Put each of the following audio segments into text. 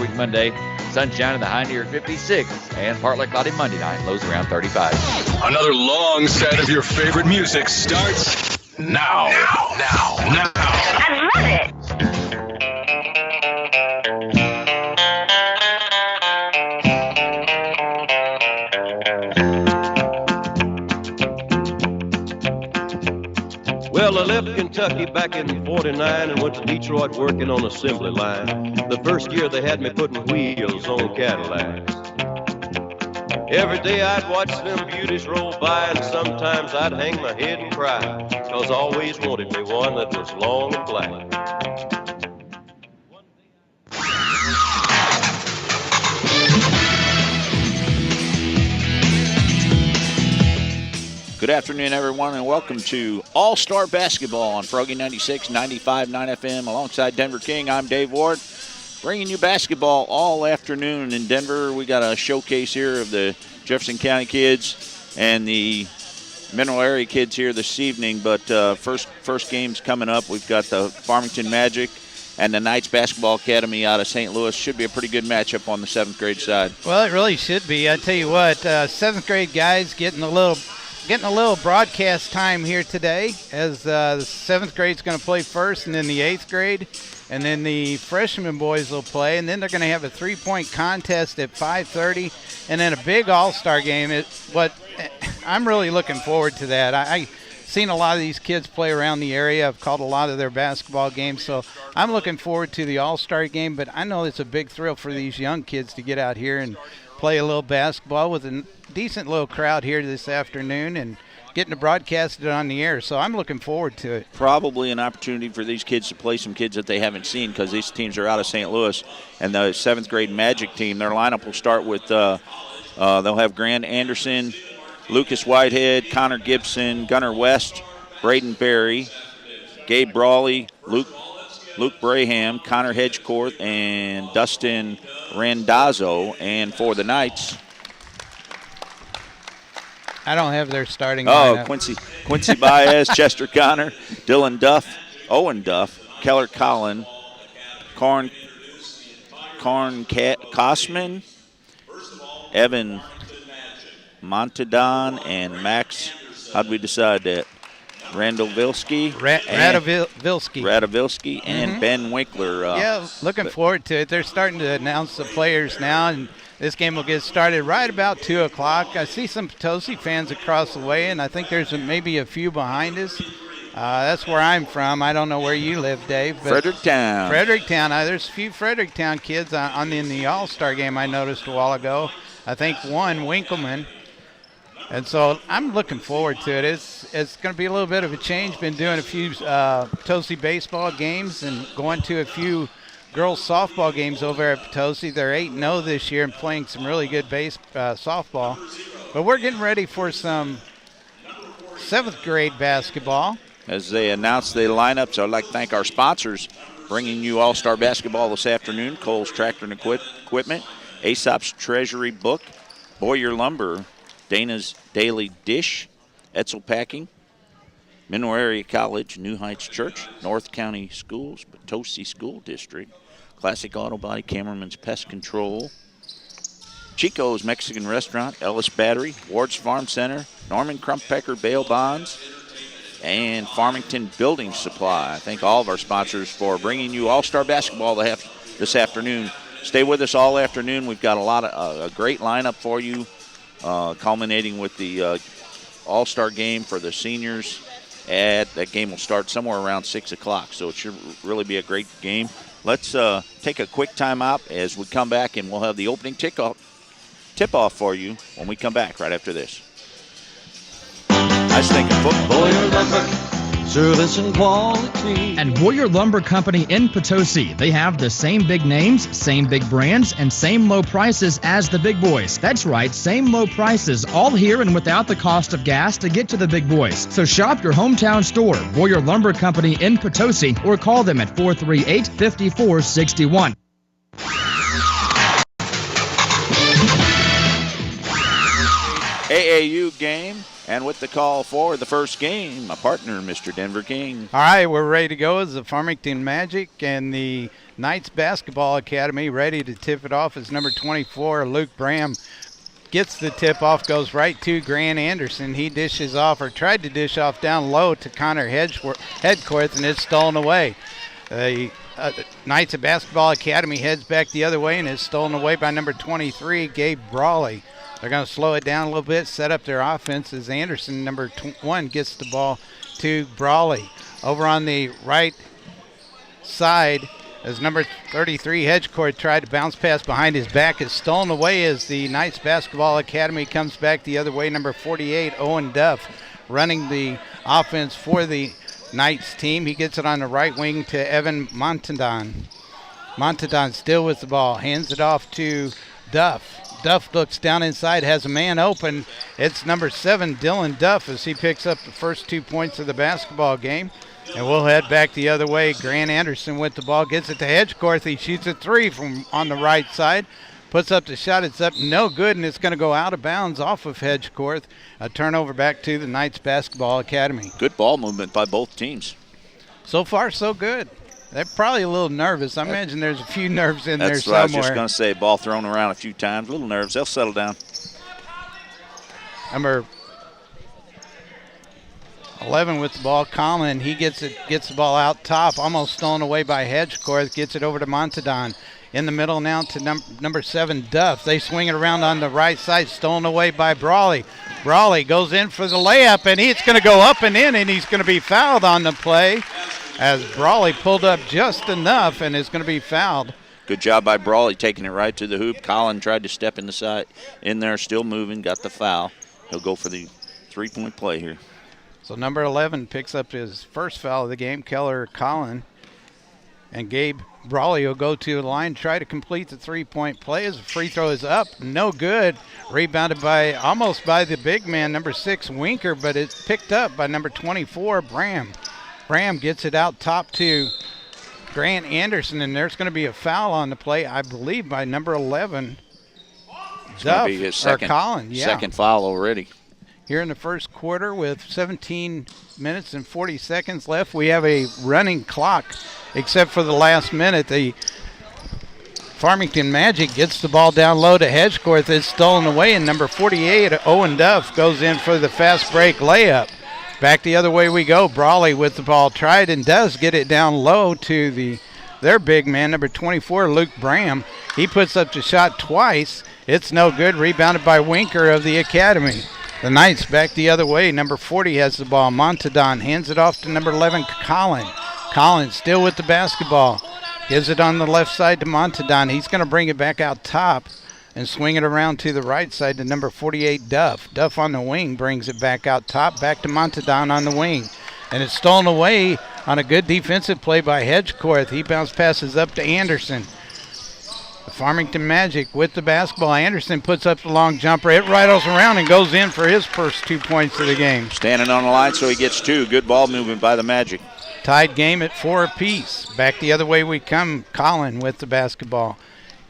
Week Monday. Sunshine in the high near 56 and partly cloudy Monday night. Lows around 35. Another long set of your favorite music starts now. I love it. Well, I left Kentucky back in '49 and went to Detroit working on assembly line. The first year they had me putting wheels on Cadillacs. Every day I'd watch them beauties roll by, and sometimes I'd hang my head and cry, 'cause I always wanted me one that was long and black. Good afternoon, everyone, and welcome to All-Star Basketball on Froggy 96, 95.9 FM. Alongside Denver King, I'm Dave Ward, bringing you basketball all afternoon in Denver. We got a showcase here of the Jefferson County kids and the Mineral Area kids here this evening. But first game's coming up. We've got the Farmington Magic and the Knights Basketball Academy out of St. Louis. Should be a pretty good matchup on the 7th grade side. Well, it really should be. I tell you what, 7th grade guys getting a little broadcast time here today, as the 7th grade's going to play first, and then the 8th grade, and then the freshman boys will play, and then they're going to have a three-point contest at 5:30, and then a big all-star game. I'm really looking forward to that. I've seen a lot of these kids play around the area. I've called a lot of their basketball games, so I'm looking forward to the all-star game, but I know it's a big thrill for these young kids to get out here and play a little basketball with a decent little crowd here this afternoon and getting to broadcast it on the air. So I'm looking forward to it. Probably an opportunity for these kids to play some kids that they haven't seen, because these teams are out of St. Louis. And the 7th grade Magic team, their lineup will start with they'll have Grant Anderson, Lucas Whitehead, Connor Gibson, Gunnar West, Braden Berry, Gabe Brawley, Luke Braham, Connor Hedgecourt, and Dustin Randazzo. And for the Knights, I don't have their starting lineup. Quincy Baez, Chester Connor, Dylan Duff, Owen Duff, Keller Collin, Karn Kosman, Evan Montadon, and Max, how'd we decide that? Radovilski and Ben Winkler. Yeah, looking forward to it. They're starting to announce the players now, and this game will get started right about 2 o'clock. I see some Potosi fans across the way, and I think there's maybe a few behind us. That's where I'm from. I don't know where you live, Dave. But Fredericktown. There's a few Fredericktown kids in the All-Star game I noticed a while ago. I think one, Winkleman. And so I'm looking forward to it. It's going to be a little bit of a change. Been doing a few Potosi baseball games and going to a few girls softball games over at Potosi. They're 8-0 this year and playing some really good softball. But we're getting ready for some 7th grade basketball. As they announce the lineups, I'd like to thank our sponsors bringing you All-Star Basketball this afternoon: Kohl's Tractor and Equipment, Aesop's Treasury Book, Boyer Lumber, Dana's Daily Dish, Etzel Packing, Mineral Area College, New Heights Church, North County Schools, Potosi School District, Classic Auto Body, Cameraman's Pest Control, Chico's Mexican Restaurant, Ellis Battery, Ward's Farm Center, Norman Crumppecker Bail Bonds, and Farmington Building Supply. I thank all of our sponsors for bringing you All-Star Basketball this afternoon. Stay with us all afternoon. We've got a great lineup for you, culminating with the All-Star game for the seniors. That game will start somewhere around 6 o'clock, so it should really be a great game. Let's take a quick time out as we come back, and we'll have the opening tip-off for you when we come back right after this. I was thinking football. Boyer Lumber, service and quality. And Boyer Lumber Company in Potosi. They have the same big names, same big brands, and same low prices as the big boys. That's right, same low prices, all here and without the cost of gas to get to the big boys. So shop your hometown store, Boyer Lumber Company in Potosi, or call them at 438-5461. AAU game And with the call for the first game, my partner, Mr. Denver King. All right, we're ready to go as the Farmington Magic and the Knights Basketball Academy ready to tip it off as number 24, Luke Bram, gets the tip off, goes right to Grant Anderson. He dishes off, or tried to dish off down low to Connor Headcorth, and it's stolen away. The Knights Basketball Academy heads back the other way and is stolen away by number 23, Gabe Brawley. They're going to slow it down a little bit, set up their offense as Anderson, number 1, gets the ball to Brawley. Over on the right side, as number 33, Hedgecourt, tried to bounce pass behind his back, is stolen away as the Knights Basketball Academy comes back the other way. Number 48, Owen Duff, running the offense for the Knights team. He gets it on the right wing to Evan Montadon. Montadon still with the ball, hands it off to Duff. Duff looks down inside, has a man open. It's number 7, Dylan Duff, as he picks up the first 2 points of the basketball game. And we'll head back the other way. Grant Anderson with the ball, gets it to Hedgecorth. He shoots a 3 from on the right side. Puts up the shot. It's up no good, and it's going to go out of bounds off of Hedgecorth. A turnover back to the Knights Basketball Academy. Good ball movement by both teams. So far, so good. They're probably a little nervous. I imagine there's a few nerves in there That's somewhere. what I was just going to say. Ball thrown around a few times. A little nerves. They'll settle down. Number 11 with the ball, Colin. He gets the ball out top, almost stolen away by Hedgecorth. Gets it over to Montadon. In the middle now to number 7, Duff. They swing it around on the right side, stolen away by Brawley. Brawley goes in for the layup, and it's going to go up and in, and he's going to be fouled on the play as Brawley pulled up just enough and is going to be fouled. Good job by Brawley taking it right to the hoop. Colin tried to step in the side in there, still moving, got the foul. He'll go for the three-point play here. So number 11 picks up his first foul of the game, Keller Collin. And Gabe Brawley will go to the line, try to complete the three-point play as the free throw is up. No good. Rebounded almost by the big man, number 6, Winker, but it's picked up by number 24, Bram. Bram gets it out top to Grant Anderson, and there's going to be a foul on the play, I believe, by number 11, Duff, be his Collin. Yeah. Second foul already. Here in the first quarter with 17 minutes and 40 seconds left, we have a running clock except for the last minute. The Farmington Magic gets the ball down low to Hedgecorth. It's stolen away, and number 48, Owen Duff, goes in for the fast break layup. Back the other way we go. Brawley with the ball, tried and does get it down low to their big man, number 24, Luke Bram. He puts up the shot twice. It's no good. Rebounded by Winker of the Academy. The Knights back the other way. Number 40 has the ball. Montadon hands it off to number 11, Colin. Colin still with the basketball. Gives it on the left side to Montadon. He's going to bring it back out top and swing it around to the right side to number 48, Duff. Duff on the wing brings it back out top, back to Montadon on the wing. And it's stolen away on a good defensive play by Hedgecorth. He bounce passes up to Anderson. The Farmington Magic with the basketball. Anderson puts up the long jumper. It rattles around and goes in for his first 2 points of the game. Standing on the line so he gets 2. Good ball movement by the Magic. Tied game at 4 apiece. Back the other way we come. Colin with the basketball.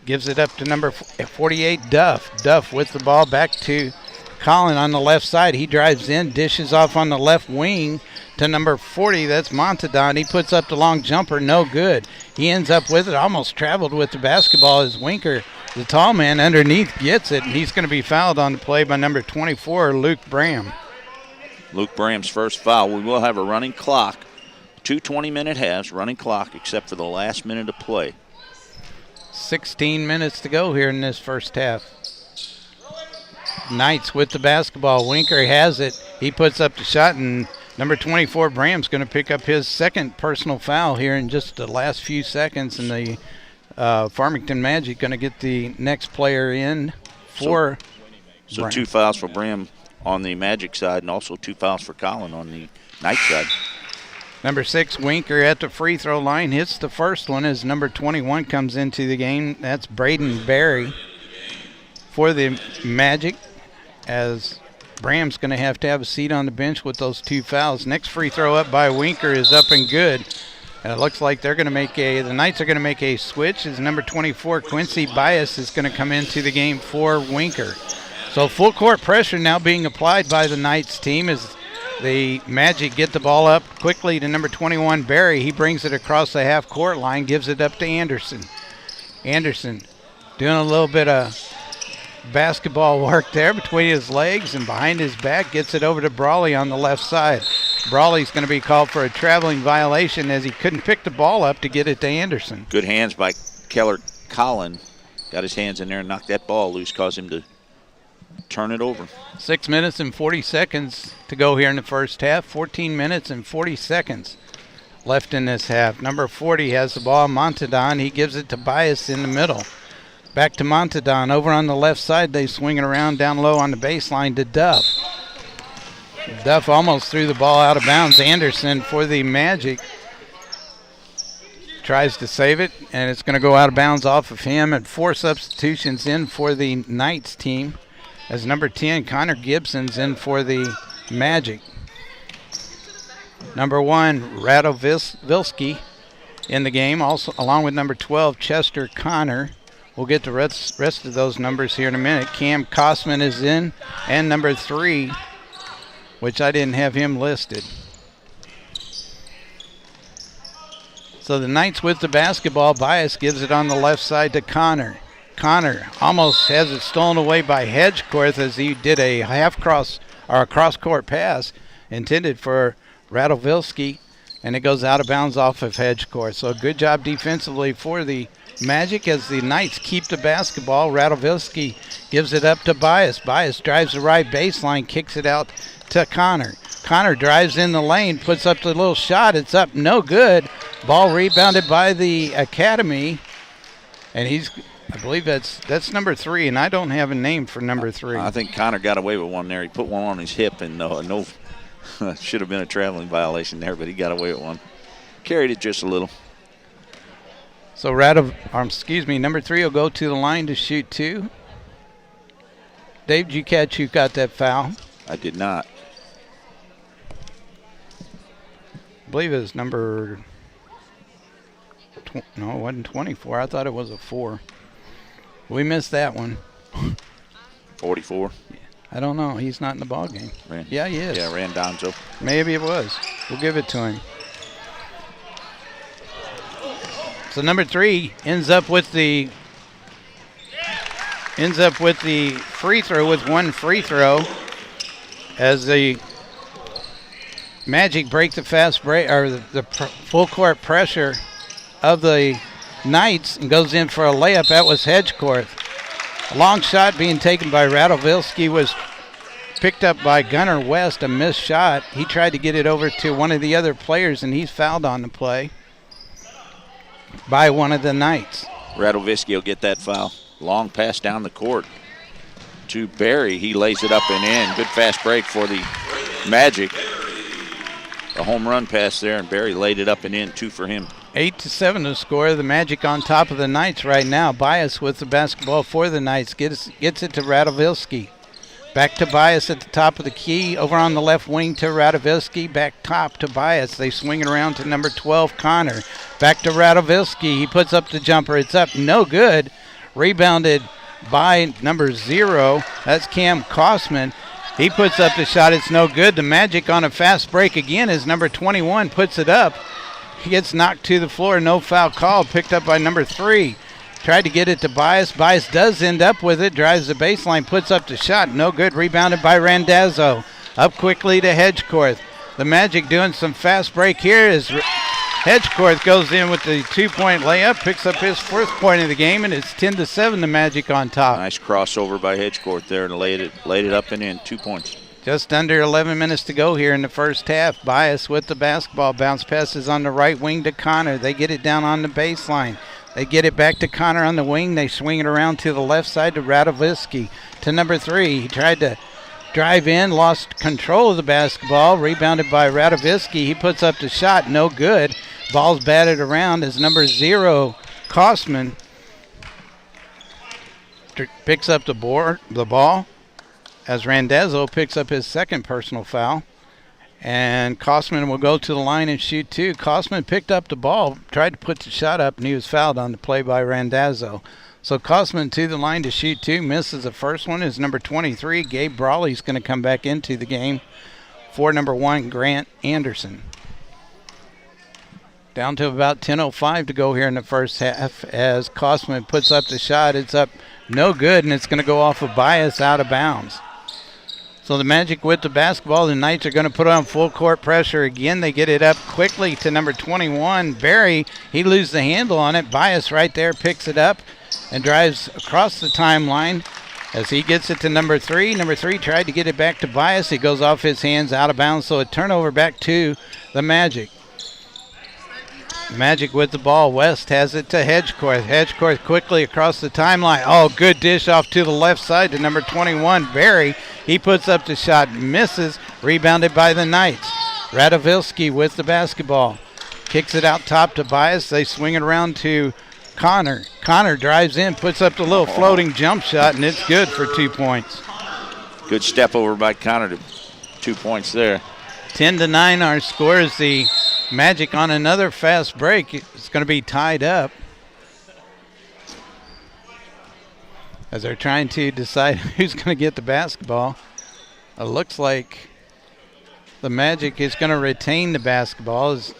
Gives it up to number 48, Duff. Duff with the ball back to Colin on the left side. He drives in, dishes off on the left wing to number 40. That's Montadon. He puts up the long jumper. No good. He ends up with it. Almost traveled with the basketball as Winker, the tall man, underneath gets it. And he's going to be fouled on the play by number 24, Luke Bram. Luke Bram's first foul. We will have a running clock. 2 20-minute halves, running clock, except for the last minute of play. 16 minutes to go here in this first half. Knights with the basketball. Winker has it. He puts up the shot, and number 24, Bram's going to pick up his second personal foul here in just the last few seconds, and the Farmington Magic going to get the next player in for So Bram. 2 fouls for Bram on the Magic side, and also 2 fouls for Colin on the Knights side. Number 6, Winker at the free throw line, hits the first one as number 21 comes into the game. That's Braden Berry for the Magic, as Bram's going to have a seat on the bench with those 2 fouls. Next free throw up by Winker is up and good. And it looks like they're going to make the Knights are going to make a switch as number 24, Quincy Bias, is going to come into the game for Winker. So full court pressure now being applied by the Knights team as the Magic get the ball up quickly to number 21, Barry. He brings it across the half-court line, gives it up to Anderson. Anderson doing a little bit of basketball work there between his legs and behind his back, gets it over to Brawley on the left side. Brawley's going to be called for a traveling violation as he couldn't pick the ball up to get it to Anderson. Good hands by Keller Collin. Got his hands in there and knocked that ball loose, caused him to turn it over. 6 minutes and 40 seconds to go here in the first half. 14 minutes and 40 seconds left in this half. Number 40 has the ball, Montadon. He gives it to Bias in the middle. Back to Montadon. Over on the left side, they swing it around down low on the baseline to Duff. Duff almost threw the ball out of bounds. Anderson for the Magic tries to save it, and it's going to go out of bounds off of him. And 4 substitutions in for the Knights team as number 10, Connor Gibson's in for the Magic. Number 1, Radovilski in the game, also along with number 12, Chester Connor. We'll get the rest of those numbers here in a minute. Cam Kosman is in, and number 3, which I didn't have him listed. So the Knights with the basketball. Bias gives it on the left side to Connor. Connor almost has it stolen away by Hedgecorth as he did a cross-court pass intended for Radovilski, and it goes out of bounds off of Hedgecorth. So good job defensively for the Magic as the Knights keep the basketball. Radovilski gives it up to Bias. Bias drives the right baseline, kicks it out to Connor. Connor drives in the lane, puts up the little shot. It's up, no good. Ball rebounded by the Academy, and I believe that's number 3, and I don't have a name for number 3. I think Connor got away with one there. He put one on his hip, and no should have been a traveling violation there, but he got away with one. Carried it just a little. So number 3 will go to the line to shoot 2. Dave, did you catch who got that foul? I did not. I believe it was number... No, it wasn't 24. I thought it was a 4. We missed that one. 44. I don't know. He's not in the ball game. Yeah, he is. Yeah, Randonzo. Maybe it was. We'll give it to him. So number 3 ends up with the free throw with 1 free throw as the Magic break the fast break or the full court pressure of the Knights and goes in for a layup. That was Hedgecorth. A long shot being taken by Radovilski was picked up by Gunnar West, a missed shot. He tried to get it over to one of the other players, and he's fouled on the play by one of the Knights. Radovilski will get that foul. Long pass down the court to Barry. He lays it up and in. Good fast break for the Magic. A home run pass there, and Barry laid it up and in. 2 for him. 8-7 to score. The Magic on top of the Knights right now. Bias with the basketball for the Knights. Gets it to Radovilski. Back to Bias at the top of the key. Over on the left wing to Radovilski. Back top to Bias. They swing it around to number 12, Connor. Back to Radovilski. He puts up the jumper. It's up. No good. Rebounded by number 0. That's Cam Kosman. He puts up the shot. It's no good. The Magic on a fast break again as number 21 puts it up. He gets knocked to the floor. No foul call. Picked up by number 3. Tried to get it to Bias. Bias does end up with it. Drives the baseline. Puts up the shot. No good. Rebounded by Randazzo. Up quickly to Hedgecorth. The Magic doing some fast break here as Hedgecorth goes in with the 2-point layup. Picks up his 4th point of the game, and it's 10-7 the Magic on top. Nice crossover by Hedgecorth there and laid it up and in. 2 points. Just under 11 minutes to go here in the first half. Bias with the basketball. Bounce passes on the right wing to Connor. They get it down on the baseline. They get it back to Connor on the wing. They swing it around to the left side to Radovilski. To number 3. He tried to drive in, lost control of the basketball. Rebounded by Radovilski. He puts up the shot. No good. Ball's batted around as number 0, Kosman, picks up the ball. As Randazzo picks up his 2nd personal foul. And Kosman will go to the line and shoot 2. Kosman picked up the ball, tried to put the shot up, and he was fouled on the play by Randazzo. So Kosman to the line to shoot 2, misses the first one. Is number 23, Gabe Brawley's going to come back into the game for number 1, Grant Anderson. Down to about 10:05 to go here in the first half as Kosman puts up the shot. It's up no good, and it's going to go off of bias out of bounds. So the Magic with the basketball. The Knights are going to put on full court pressure again. They get it up quickly to number 21, Barry. He loses the handle on it. Bias right there picks it up and drives across the timeline as he gets it to number 3. Number 3 tried to get it back to Bias. It goes off his hands out of bounds, so a turnover back to the Magic. Magic with the ball. West has it to Hedgecourt. Hedgecourt quickly across the timeline. Oh, good dish off to the left side to number 21, Barry. He puts up the shot, misses, rebounded by the Knights. Radovilski with the basketball. Kicks it out top to Bias. They swing it around to Connor. Connor drives in, puts up the little floating jump shot, and it's good for 2 points. Good step over by Connor to 2 points there. 10-9 our score as the Magic on another fast break. It's going to be tied up as they're trying to decide who's going to get the basketball. It looks like the Magic is going to retain the basketball. There's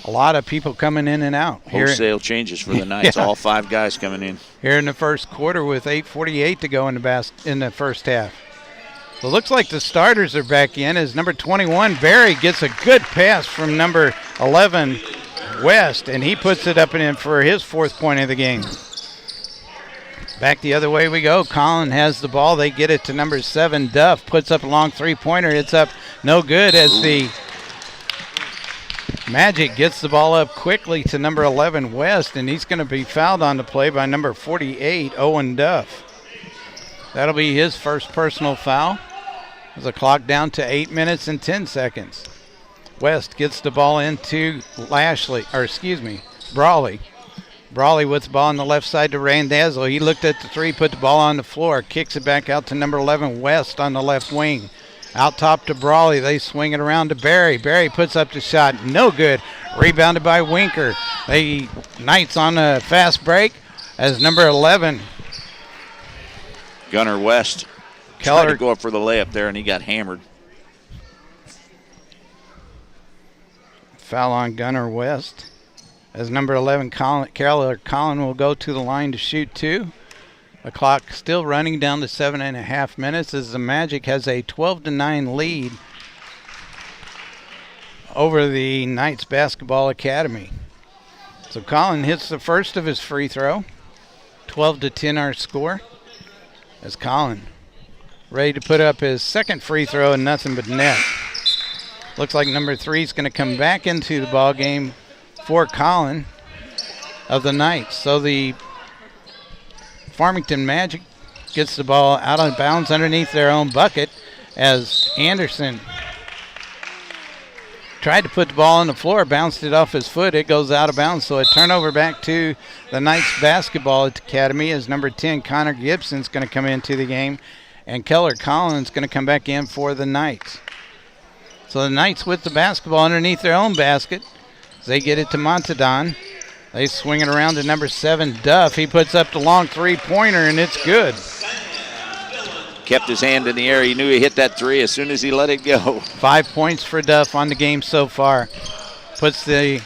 a lot of people coming in and out. Wholesale changes for the Knights. Yeah. All 5 guys coming in. Here in the first quarter with 8:48 to go in the first half. So it looks like the starters are back in as number 21, Barry, gets a good pass from number 11, West, and he puts it up and in for his 4th point of the game. Back the other way we go. Collin has the ball. They get it to number 7, Duff. Puts up a long 3-pointer. It's up no good as the Magic gets the ball up quickly to number 11, West, and he's going to be fouled on the play by number 48, Owen Duff. That'll be his first personal foul. There's a clock down to 8 minutes and 10 seconds. West gets the ball into Brawley. Brawley with the ball on the left side to Randazzo. He looked at the 3, put the ball on the floor, kicks it back out to number 11, West on the left wing. Out top to Brawley. They swing it around to Barry. Barry puts up the shot. No good. Rebounded by Winker. The Knights on a fast break as number 11, Gunnar West tried to go up for the layup there, and he got hammered. Foul on Gunnar West. As number 11, Collin will go to the line to shoot 2. The clock still running down to 7.5 minutes as the Magic has a 12-9 lead over the Knights Basketball Academy. So Collin hits the first of his free throw. 12-10 our score. As Collin ready to put up his second free throw and nothing but net. Looks like number 3 is going to come back into the ball game for Collin of the Knights. So the Farmington Magic gets the ball out of bounds underneath their own bucket as Anderson tried to put the ball on the floor, bounced it off his foot. It goes out of bounds, so a turnover back to the Knights Basketball Academy as number 10, Connor Gibson's going to come into the game, and Keller Collins going to come back in for the Knights. So the Knights with the basketball underneath their own basket. They get it to Montadon. They swing it around to number 7, Duff. He puts up the long 3-pointer, and it's good. Kept his hand in the air. He knew he hit that 3 as soon as he let it go. 5 points for Duff on the game so far. Puts the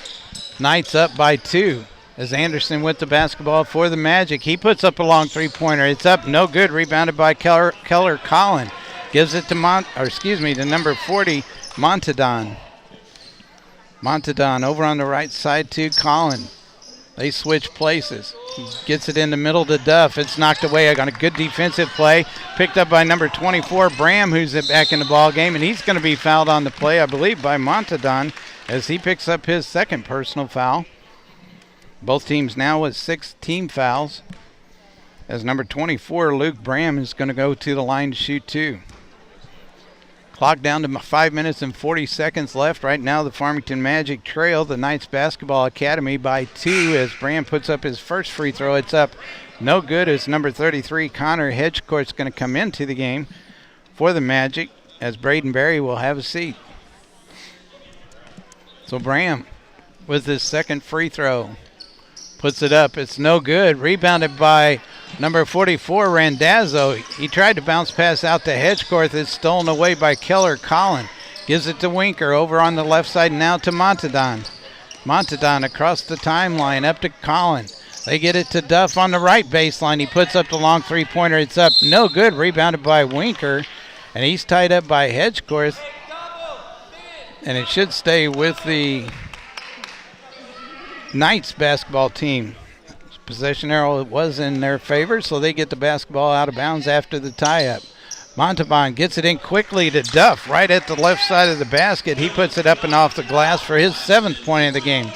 Knights up by 2 as Anderson with the basketball for the Magic. He puts up a long 3-pointer. It's up, no good. Rebounded by Keller Collin. Gives it to to number 40, Montadon. Montadon over on the right side to Collin. They switch places. He gets it in the middle to Duff. It's knocked away on a good defensive play. Picked up by number 24, Bram, who's back in the ball game, and he's going to be fouled on the play, I believe, by Montadon as he picks up his second personal foul. Both teams now with 6 team fouls as number 24, Luke Bram, is going to go to the line to shoot 2. Clock down to 5 minutes and 40 seconds left. Right now, the Farmington Magic trail the Knights Basketball Academy by 2 as Bram puts up his first free throw. It's up no good as number 33, Connor Hedgecourt, is going to come into the game for the Magic as Braden Berry will have a seat. So Bram with his second free throw. Puts it up. It's no good. Rebounded by number 44, Randazzo. He tried to bounce pass out to Hedgecorth. It's stolen away by Keller Collin. Gives it to Winker over on the left side now to Montadon. Montadon across the timeline up to Collin. They get it to Duff on the right baseline. He puts up the long three-pointer. It's up. No good. Rebounded by Winker. And he's tied up by Hedgecorth. And it should stay with the Knights basketball team. Possession arrow was in their favor, so they get the basketball out of bounds after the tie-up. Montauban gets it in quickly to Duff right at the left side of the basket. He puts it up and off the glass for his 7th point of the game.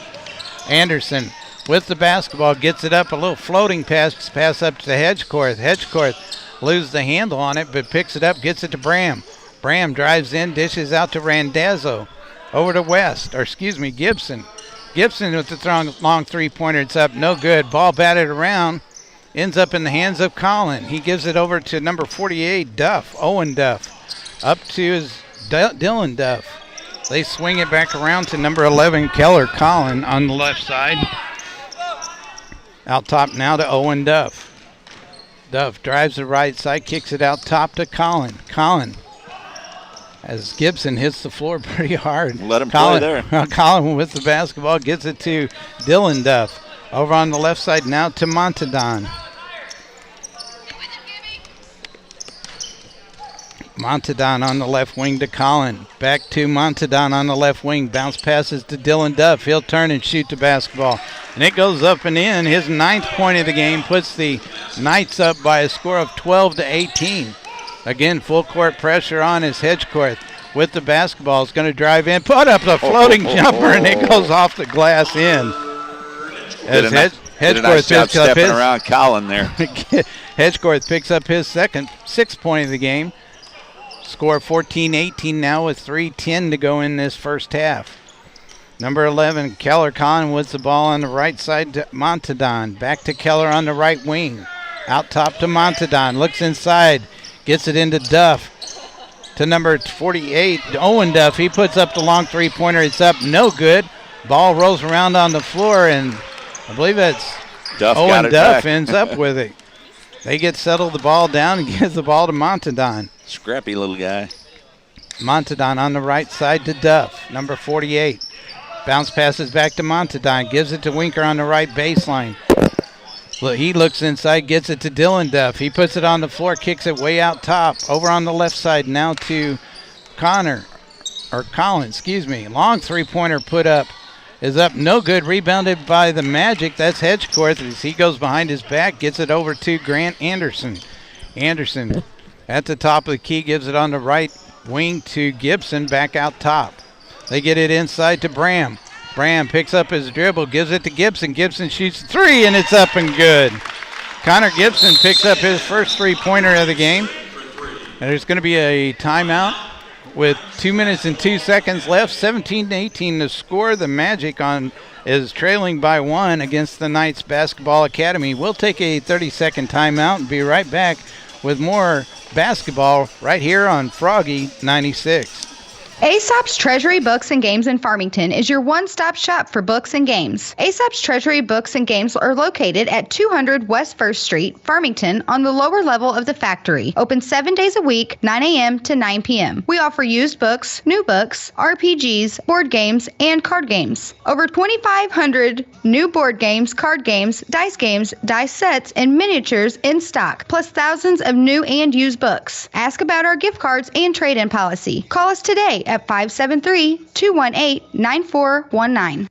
Anderson with the basketball gets it up, a little floating pass up to Hedgecorth. Hedgecorth loses the handle on it, but picks it up, gets it to Bram. Bram drives in, dishes out to Randazzo. Over to Gibson. Gibson with the long three-pointer. It's up, no good. Ball batted around. Ends up in the hands of Collin. He gives it over to number 48, Duff, Owen Duff. Up to his Dylan Duff. They swing it back around to number 11, Keller Collin on the left side. Out top now to Owen Duff. Duff drives the right side, kicks it out top to Collin. Collin, as Gibson hits the floor pretty hard. Let him play there. Collin with the basketball gets it to Dylan Duff. Over on the left side now to Montadon. Montadon on the left wing to Collin. Back to Montadon on the left wing. Bounce passes to Dylan Duff. He'll turn and shoot the basketball. And it goes up and in. His 9th point of the game puts the Knights up by a score of 12-18. Again, full court pressure on his Hedgecorth with the basketball. Is going to drive in, put up the floating jumper, and it goes off the glass in. Did a nice job stepping around Collin there. Hedgecorth picks up his 6th point of the game. Score 14-18 now with 3:10 to go in this first half. Number 11, Keller Collin with the ball on the right side to Montadon. Back to Keller on the right wing. Out top to Montadon. Looks inside. Gets it into Duff. To number 48, Owen Duff. He puts up the long three-pointer. It's up. No good. Ball rolls around on the floor, and I believe that's Owen Duff ends up with it. They get settled the ball down and gives the ball to Montadon. Scrappy little guy. Montadon on the right side to Duff, number 48. Bounce passes back to Montadon. Gives it to Winker on the right baseline. He looks inside, gets it to Dylan Duff. He puts it on the floor, kicks it way out top. Over on the left side now to Collin. Long three-pointer put up. Is up, no good. Rebounded by the Magic. That's Hedgecorth as he goes behind his back, gets it over to Grant Anderson. Anderson at the top of the key, gives it on the right wing to Gibson, back out top. They get it inside to Bram. Bram picks up his dribble, gives it to Gibson. Gibson shoots three, and it's up and good. Connor Gibson picks up his first three-pointer of the game. And there's going to be a timeout with 2 minutes and 2 seconds left. 17-18 to score. The Magic is trailing by 1 against the Knights Basketball Academy. We'll take a 30-second timeout and be right back with more basketball right here on Froggy 96. Aesop's Treasury Books and Games in Farmington is your one-stop shop for books and games. Aesop's Treasury Books and Games are located at 200 West 1st Street, Farmington, on the lower level of the factory. Open 7 days a week, 9 a.m. to 9 p.m. We offer used books, new books, RPGs, board games, and card games. Over 2,500 new board games, card games, dice sets, and miniatures in stock, plus thousands of new and used books. Ask about our gift cards and trade-in policy. Call us today at 573-218-9419.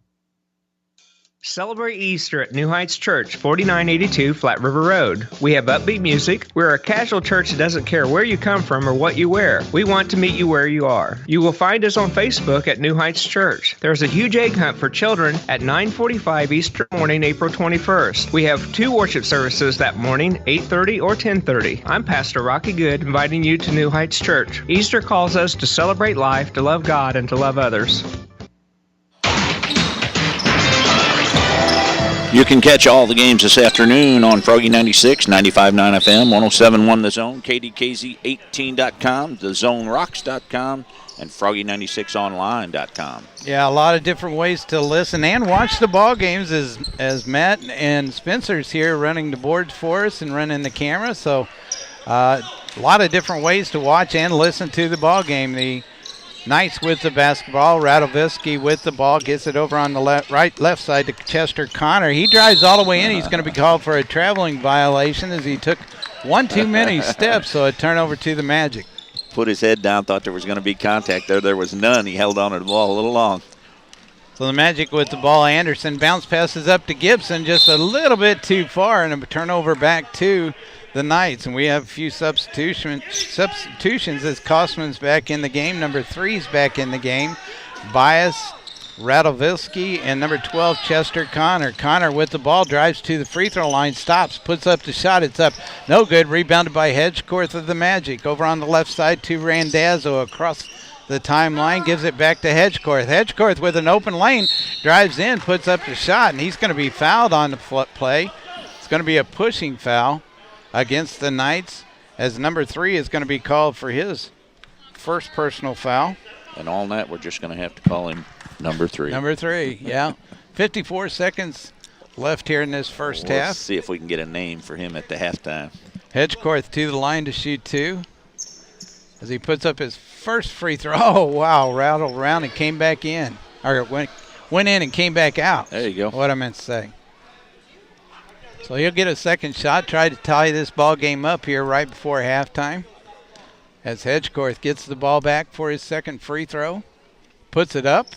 Celebrate Easter at New Heights Church, 4982 Flat River Road. We have upbeat music. We're a casual church that doesn't care where you come from or what you wear. We want to meet you where you are. You will find us on Facebook at New Heights Church. There's a huge egg hunt for children at 9:45 Easter morning, April 21st. We have 2 worship services that morning, 8:30 or 10:30. I'm Pastor Rocky Good, inviting you to New Heights Church. Easter calls us to celebrate life, to love God, and to love others. You can catch all the games this afternoon on Froggy 96, 95.9 FM, 107.1 The Zone, KDKZ18.com, TheZoneRocks.com, and Froggy96online.com. Yeah, a lot of different ways to listen and watch the ball games as Matt and Spencer's here running the boards for us and running the camera. So a lot of different ways to watch and listen to the ball game. The Knights with the basketball. Radovisky with the ball. Gets it over on the left side to Chester Connor. He drives all the way in. He's going to be called for a traveling violation as he took one too many steps, so a turnover to the Magic. Put his head down, thought there was going to be contact there. There was none. He held on to the ball a little long. So the Magic with the ball. Anderson bounce passes up to Gibson just a little bit too far, and a turnover back to the Knights. And we have a few substitutions as Kosman's back in the game. Number 3's back in the game. Bias, Radovisky, and number 12, Chester Connor. Connor with the ball, drives to the free throw line, stops, puts up the shot. It's up. No good. Rebounded by Hedgecorth of the Magic. Over on the left side to Randazzo across the timeline, gives it back to Hedgecorth. Hedgecorth with an open lane, drives in, puts up the shot, and he's going to be fouled on the play. It's going to be a pushing foul against the Knights, as number 3 is going to be called for his first personal foul. And all that, we're just going to have to call him number 3. Number 3, yeah. 54 seconds left here in this first half. Let's see if we can get a name for him at the halftime. Hedgecorth to the line to shoot 2 as he puts up his first free throw. Oh, wow, rattled around and came back in. Or went in and came back out. There you go. What I meant to say. So he'll get a second shot, try to tie this ball game up here right before halftime. As Hedgecorth gets the ball back for his second free throw. Puts it up.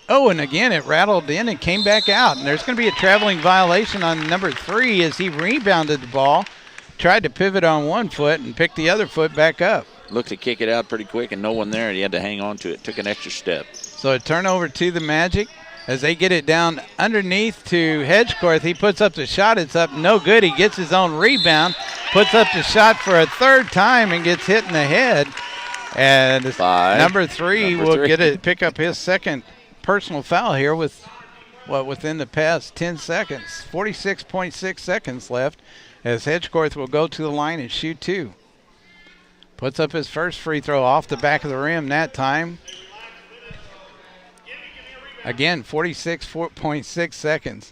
Oh, and again it rattled in and came back out. And there's going to be a traveling violation on number 3 as he rebounded the ball. Tried to pivot on one foot and picked the other foot back up. Looked to kick it out pretty quick and no one there. And he had to hang on to it. Took an extra step. So a turnover to the Magic. As they get it down underneath to Hedgecorth, he puts up the shot. It's up, no good. He gets his own rebound, puts up the shot for a third time and gets hit in the head. And number 3 will pick up his second personal foul here with within the past 10 seconds. 46.6 seconds left as Hedgecorth will go to the line and shoot 2. Puts up his first free throw off the back of the rim that time. Again, 46.6 seconds.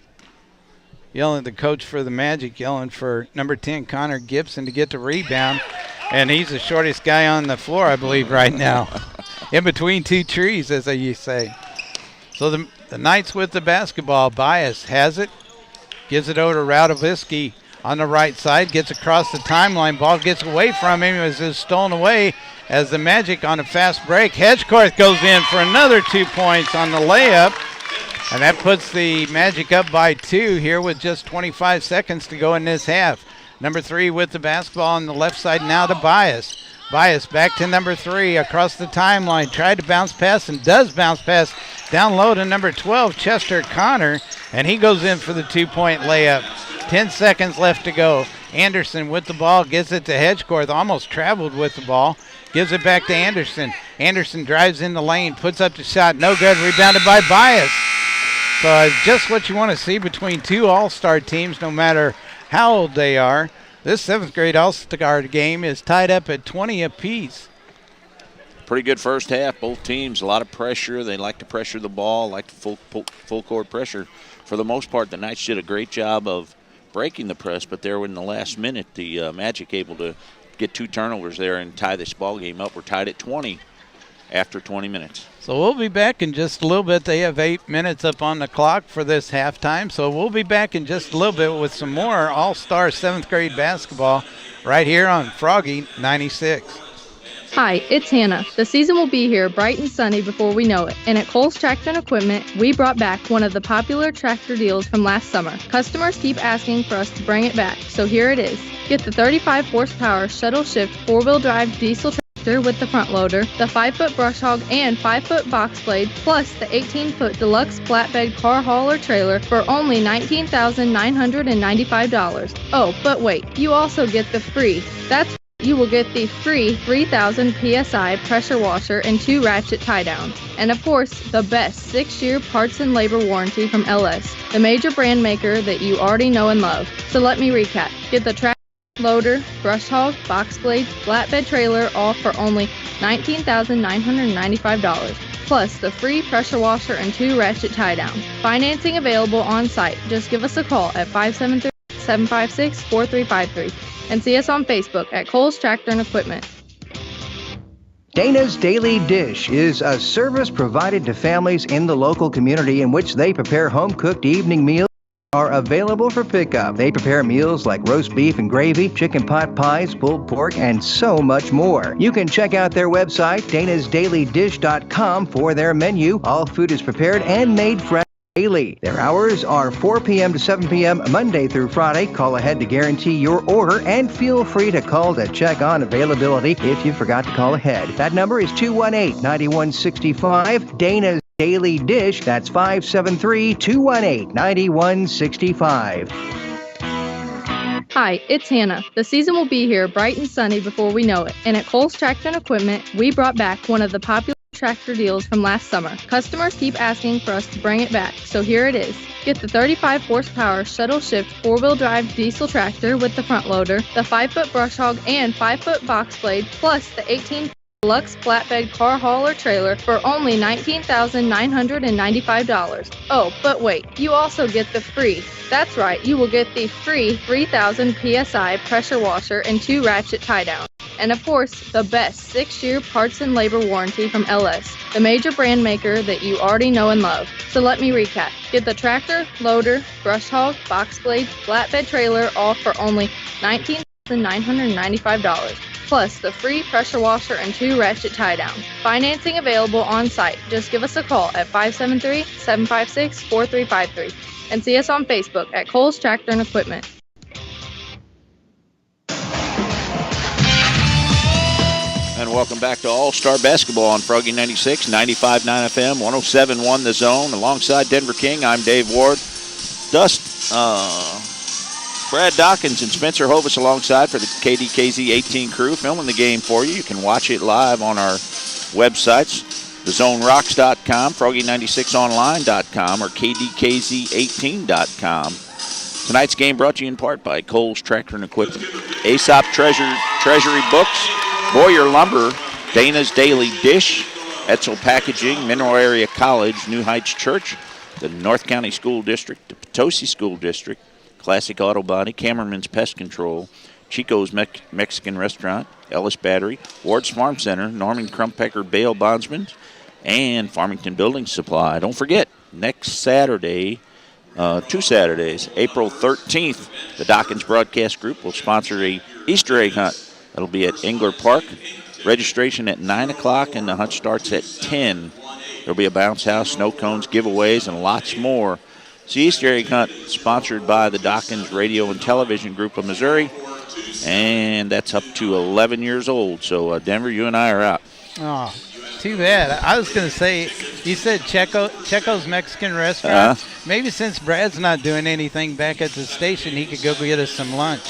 Yelling at the coach for the Magic, yelling for number 10, Connor Gibson, to get the rebound. And he's the shortest guy on the floor, I believe, right now. In between two trees, as they say. So the Knights with the basketball. Bias has it. Gives it over to Radovisky on the right side. Gets across the timeline. Ball gets away from him as it's stolen away. As the Magic on a fast break. Hedgecorth goes in for another 2 points on the layup. And that puts the Magic up by 2 here with just 25 seconds to go in this half. Number 3 with the basketball on the left side now to Bias. Bias back to number 3 across the timeline. Tried to bounce pass and does bounce pass down low to number 12, Chester Connor. And he goes in for the 2-point layup. 10 seconds left to go. Anderson with the ball, gives it to Hedgecorth, almost traveled with the ball. Gives it back to Anderson. Anderson drives in the lane, puts up the shot, no good, rebounded by Bias. So it's just what you want to see between two all-star teams, no matter how old they are. This 7th grade all-star game is tied up at 20 apiece. Pretty good first half. Both teams, a lot of pressure. They like to pressure the ball, like full court pressure. For the most part, the Knights did a great job of breaking the press, but there in the last minute, the Magic able to get 2 turnovers there and tie this ball game up. We're tied at 20 after 20 minutes. So we'll be back in just a little bit. They have 8 minutes up on the clock for this halftime. So we'll be back in just a little bit with some more all-star 7th grade basketball right here on Froggy 96. Hi, it's Hannah. The season will be here bright and sunny before we know it. And at Coles Tractor and Equipment, we brought back one of the popular tractor deals from last summer. Customers keep asking for us to bring it back, so here it is. Get the 35 horsepower shuttle shift 4-wheel drive diesel tractor with the front loader, the 5-foot brush hog and 5-foot box blade, plus the 18-foot deluxe flatbed car hauler trailer for only $19,995. Oh, but wait, you also get the free. That's you will get the free 3000 PSI pressure washer and 2 ratchet tie downs. And of course, the best 6-year parts and labor warranty from LS, the major brand maker that you already know and love. So let me recap. Get the tractor, loader, brush hog, box blade, flatbed trailer all for only $19,995. Plus the free pressure washer and 2 ratchet tie downs. Financing available on site. Just give us a call at 573-756-4353 and see us on Facebook at Coles Tractor and Equipment. Dana's Daily Dish is a service provided to families in the local community in which they prepare home-cooked evening meals. Are available for pickup. They prepare meals like roast beef and gravy, chicken pot pies, pulled pork, and so much more. You can check out their website, danasdailydish.com, for their menu. All food is prepared and made fresh daily. Their hours are 4 p.m. to 7 p.m. Monday through Friday. Call ahead to guarantee your order, and feel free to call to check on availability if you forgot to call ahead. That number is 218-9165. Dana's Daily Dish. That's 573-218-9165. Hi, it's Hannah. The season will be here bright and sunny before we know it. And at Coles Tractor and Equipment, we brought back one of the popular tractor deals from last summer. Customers keep asking for us to bring it back, so here it is. Get the 35 horsepower shuttle shift 4-wheel drive diesel tractor with the front loader, the 5-foot brush hog and 5-foot box blade, plus the 18 Deluxe flatbed car hauler trailer for only $19,995. Oh, but wait, you also get the free. That's right, you will get the free 3000 PSI pressure washer and 2 ratchet tie downs. And of course, the best 6-year parts and labor warranty from LS, the major brand maker that you already know and love. So let me recap. Get the tractor, loader, brush hog, box blade, flatbed trailer all for only $19,995. Plus the free pressure washer and 2 ratchet tie downs. Financing available on site. Just give us a call at 573-756-4353 and see us on Facebook at Coles Tractor and Equipment. And welcome back to All-Star Basketball on Froggy 96, 95.9 FM, 107.1 The Zone. Alongside Denver King, I'm Dave Ward. Brad Dawkins and Spencer Hovis alongside for the KDKZ 18 crew, filming the game for you. You can watch it live on our websites, thezonerocks.com, froggy96online.com, or kdkz18.com. Tonight's game brought to you in part by Coles Tractor and Equipment, Aesop Treasury Books, Boyer Lumber, Dana's Daily Dish, Etzel Packaging, Mineral Area College, New Heights Church, the North County School District, the Potosi School District, Classic Auto Body, Camerman's Pest Control, Chico's Mexican Restaurant, Ellis Battery, Ward's Farm Center, Norman Crumppecker Bale Bondsman, and Farmington Building Supply. Don't forget, next Saturday, 2 Saturdays, April 13th, the Dawkins Broadcast Group will sponsor a Easter egg hunt. That'll be at Engler Park. Registration at 9 o'clock, and the hunt starts at 10. There'll be a bounce house, snow cones, giveaways, and lots more. It's the Easter egg hunt sponsored by the Dawkins Radio and Television Group of Missouri, and that's up to 11 years old. So, Denver, you and I are out. Oh, too bad. I was going to say, you said Checo's Mexican Restaurant. Maybe since Brad's not doing anything back at the station, he could go get us some lunch.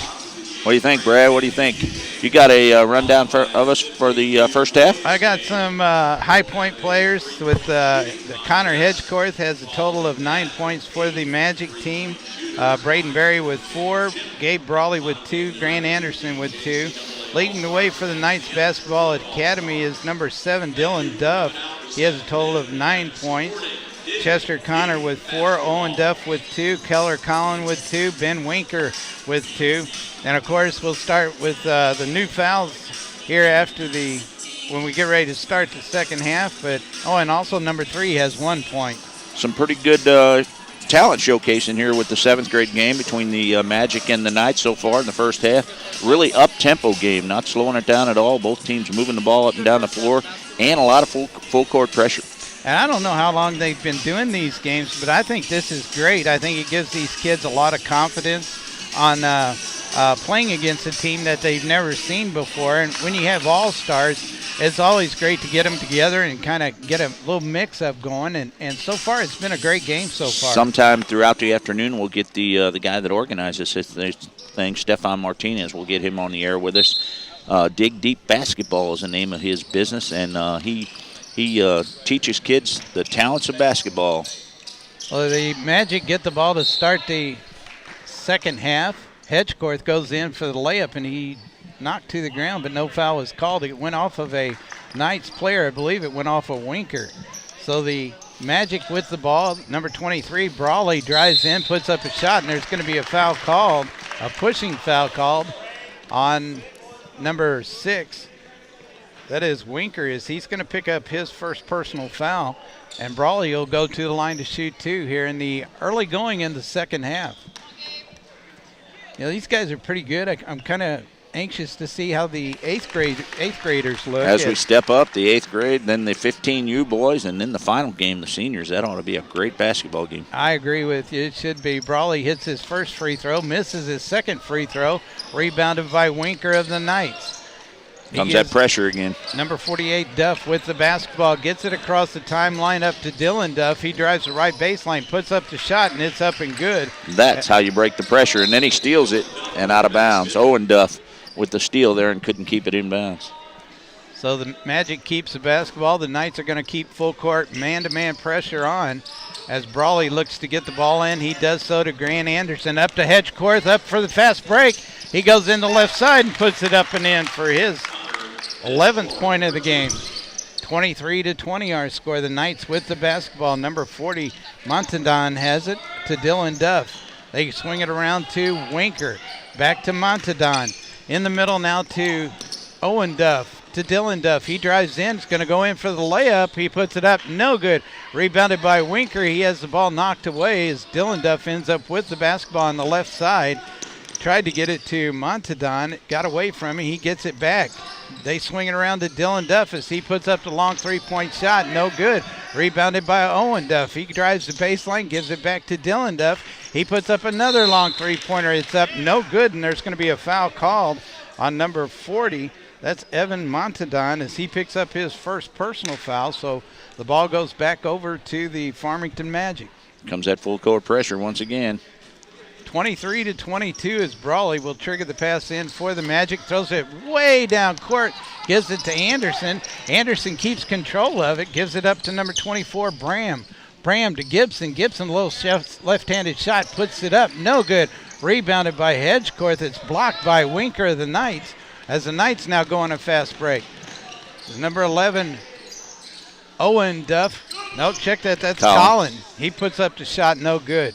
What do you think, Brad? What do you think? You got a rundown of us for the first half? I got some high point players with Connor Hedgecorth has a total of 9 points for the Magic team. Braden Berry with 4, Gabe Brawley with 2, Grant Anderson with 2. Leading the way for the Knights Basketball Academy is number 7, Dylan Duff. He has a total of 9 points. Chester Connor with 4, Owen Duff with 2, Keller Collin with 2, Ben Winker with 2. And, of course, we'll start with the new fouls here after when we get ready to start the second half. And also number 3 has 1 point. Some pretty good talent showcasing here with the 7th grade game between the Magic and the Knights so far in the first half. Really up-tempo game, not slowing it down at all. Both teams moving the ball up and down the floor, and a lot of full court pressure. And I don't know how long they've been doing these games, but I think this is great. I think it gives these kids a lot of confidence on playing against a team that they've never seen before. And when you have all-stars, it's always great to get them together and kind of get a little mix-up going. And so far, it's been a great game so far. Sometime throughout the afternoon, we'll get the guy that organizes this thing, Stefan Martinez. We'll get him on the air with us Dig Deep Basketball is the name of his business, and he teaches kids the talents of basketball. Well, the Magic get the ball to start the second half. Hedgecorth goes in for the layup, and he knocked to the ground, but no foul was called. It went off of a Knights player. I believe it went off of Winker. So the Magic with the ball, number 23, Brawley drives in, puts up a shot, and there's going to be a foul called, a pushing foul called on number 6. That is Winker, as he's going to pick up his first personal foul, and Brawley will go to the line to shoot 2 here in the early going in the second half. You know, these guys are pretty good. I'm kind of anxious to see how the eighth graders look. As we step up, the 8th grade, then the 15U boys, and then the final game, the seniors. That ought to be a great basketball game. I agree with you. It should be. Brawley hits his first free throw, misses his second free throw, rebounded by Winker of the Knights. Comes that pressure again. Number 48, Duff, with the basketball, gets it across the timeline up to Dylan Duff. He drives the right baseline, puts up the shot, and it's up and good. That's how you break the pressure, and then he steals it and out of bounds. Owen Duff with the steal there and couldn't keep it in bounds. So the Magic keeps the basketball. The Knights are going to keep full court man-to-man pressure on as Brawley looks to get the ball in. He does so to Grant Anderson. Up to Hedgecorth, up for the fast break. He goes in the left side and puts it up and in for his 11th point of the game. 23-20 our score. The Knights with the basketball. Number 40, Montandon has it to Dylan Duff. They swing it around to Winker. Back to Montandon. In the middle now to Owen Duff, to Dylan Duff. He drives in. It's going to go in for the layup. He puts it up. No good. Rebounded by Winker. He has the ball knocked away as Dylan Duff ends up with the basketball on the left side. Tried to get it to Montandon. Got away from him. He gets it back. They swing it around to Dylan Duff as he puts up the long three-point shot. No good. Rebounded by Owen Duff. He drives the baseline, gives it back to Dylan Duff. He puts up another long three-pointer. It's up no good, and there's going to be a foul called on number 40. That's Evan Montandon as he picks up his first personal foul. So the ball goes back over to the Farmington Magic. Comes that full court pressure once again. 23-22 as Brawley will trigger the pass in for the Magic. Throws it way down court. Gives it to Anderson. Anderson keeps control of it. Gives it up to number 24, Bram. Bram to Gibson. Gibson, a little left-handed shot. Puts it up. No good. Rebounded by Hedgecorth. It's blocked by Winker of the Knights as the Knights now go on a fast break. Number 11, Owen Duff. Nope, check that. That's Colin. He puts up the shot. No good.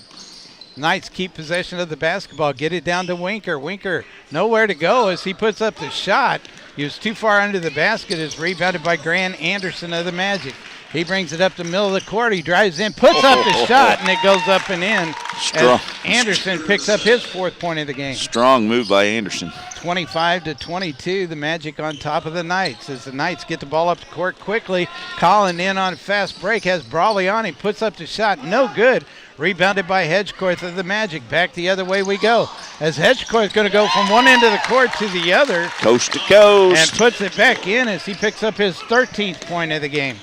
Knights keep possession of the basketball. Get it down to Winker. Winker nowhere to go as he puts up the shot. He was too far under the basket. It's rebounded by Grant Anderson of the Magic. He brings it up the middle of the court. He drives in, puts up the shot, and it goes up and in. Strong. Anderson picks up his 4th point of the game. Strong move by Anderson. 25-22, the Magic on top of the Knights. As the Knights get the ball up the court quickly, Colin in on a fast break, has Brawley on. He puts up the shot, no good. Rebounded by Hedgecorth of the Magic. Back the other way we go. As Hedgecorth is going to go from one end of the court to the other. Coast to coast. And puts it back in as he picks up his 13th point of the game.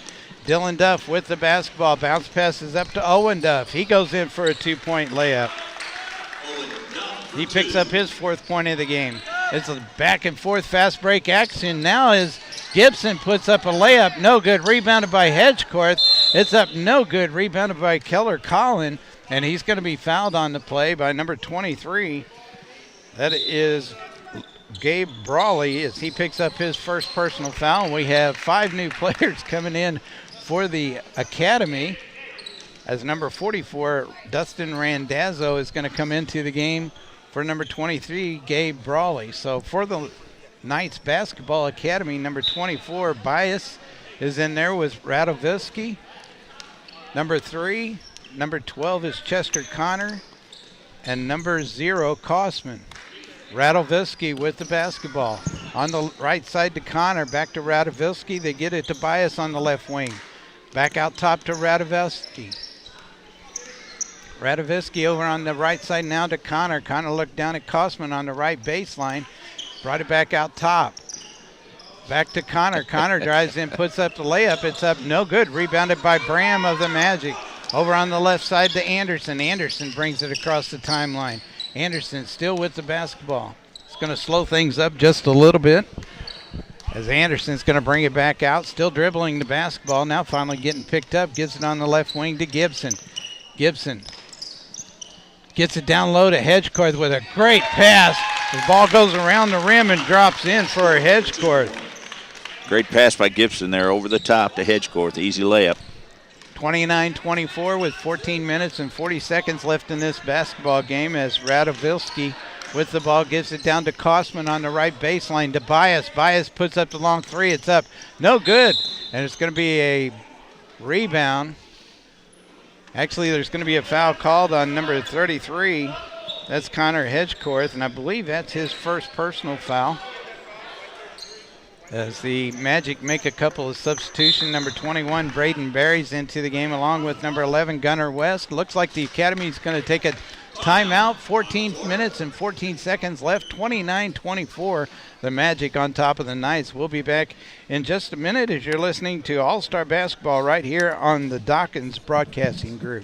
Dylan Duff with the basketball. Bounce passes up to Owen Duff. He goes in for a 2-point layup. He picks up his 4th point of the game. It's a back and forth fast break action. Now as Gibson puts up a layup, no good. Rebounded by Hedgecorth. It's up no good. Rebounded by Keller Collin. And he's going to be fouled on the play by number 23. That is Gabe Brawley as he picks up his first personal foul. We have 5 new players coming in for the academy as number 44, Dustin Randazzo, is going to come into the game for number 23, Gabe Brawley. So for the Knights Basketball Academy, number 24, Bias, is in there with Radovisky. Number 3, number 12 is Chester Connor, and number 0, Kosman. Radovisky with the basketball. On the right side to Connor, back to Radovisky. They get it to Bias on the left wing. Back out top to Radovisky. Radovisky over on the right side now to Connor. Connor looked down at Kosman on the right baseline. Brought it back out top. Back to Connor. Connor drives in, puts up the layup. It's up no good. Rebounded by Bram of the Magic. Over on the left side to Anderson. Anderson brings it across the timeline. Anderson still with the basketball. It's going to slow things up just a little bit as Anderson's going to bring it back out. Still dribbling the basketball. Now finally getting picked up. Gives it on the left wing to Gibson. Gibson gets it down low to Hedgecourt with a great pass. The ball goes around the rim and drops in for Hedgecourt. Great pass by Gibson there over the top to Hedgecourt. Easy layup. 29-24 with 14 minutes and 40 seconds left in this basketball game as Radovilski with the ball gives it down to Kosman on the right baseline to Bias. Bias puts up the long three. It's up. No good. And it's going to be a rebound. Actually, there's going to be a foul called on number 33. That's Connor Hedgecourt, and I believe that's his first personal foul. As the Magic make a couple of substitutions, number 21, Braden Berry's into the game along with number 11, Gunnar West. Looks like the Academy is going to take a timeout. 14 minutes and 14 seconds left, 29-24. The Magic on top of the Knights. We'll be back in just a minute as you're listening to All-Star Basketball right here on the Dawkins Broadcasting Group.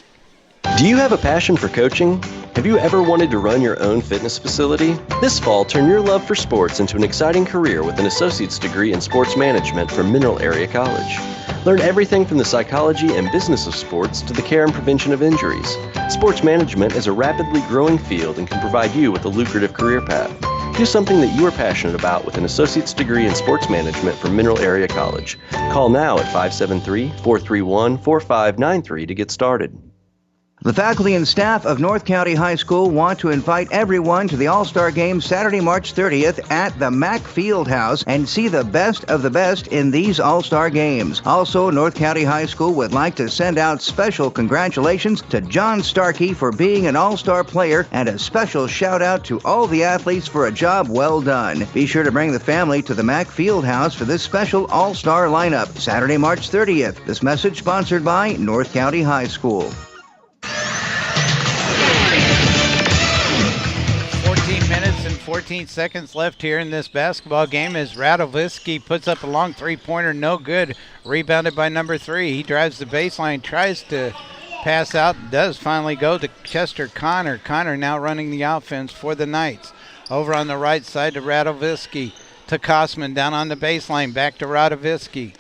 Do you have a passion for coaching? Have you ever wanted to run your own fitness facility? This fall, turn your love for sports into an exciting career with an associate's degree in sports management from Mineral Area College. Learn everything from the psychology and business of sports to the care and prevention of injuries. Sports management is a rapidly growing field and can provide you with a lucrative career path. Do something that you are passionate about with an associate's degree in sports management from Mineral Area College. Call now at 573-431-4593 to get started. The faculty and staff of North County High School want to invite everyone to the All-Star Game Saturday, March 30th at the Mack Fieldhouse and see the best of the best in these All-Star Games. Also, North County High School would like to send out special congratulations to John Starkey for being an All-Star player and a special shout-out to all the athletes for a job well done. Be sure to bring the family to the Mack Fieldhouse for this special All-Star lineup, Saturday, March 30th. This message sponsored by North County High School. 14 minutes and 14 seconds left here in this basketball game as Radovilski puts up a long three-pointer, no good. Rebounded by number 3. He drives the baseline, tries to pass out, does finally go to Chester Connor. Connor now running the offense for the Knights. Over on the right side to Radovilski, to Kosman down on the baseline, back to Radovilski.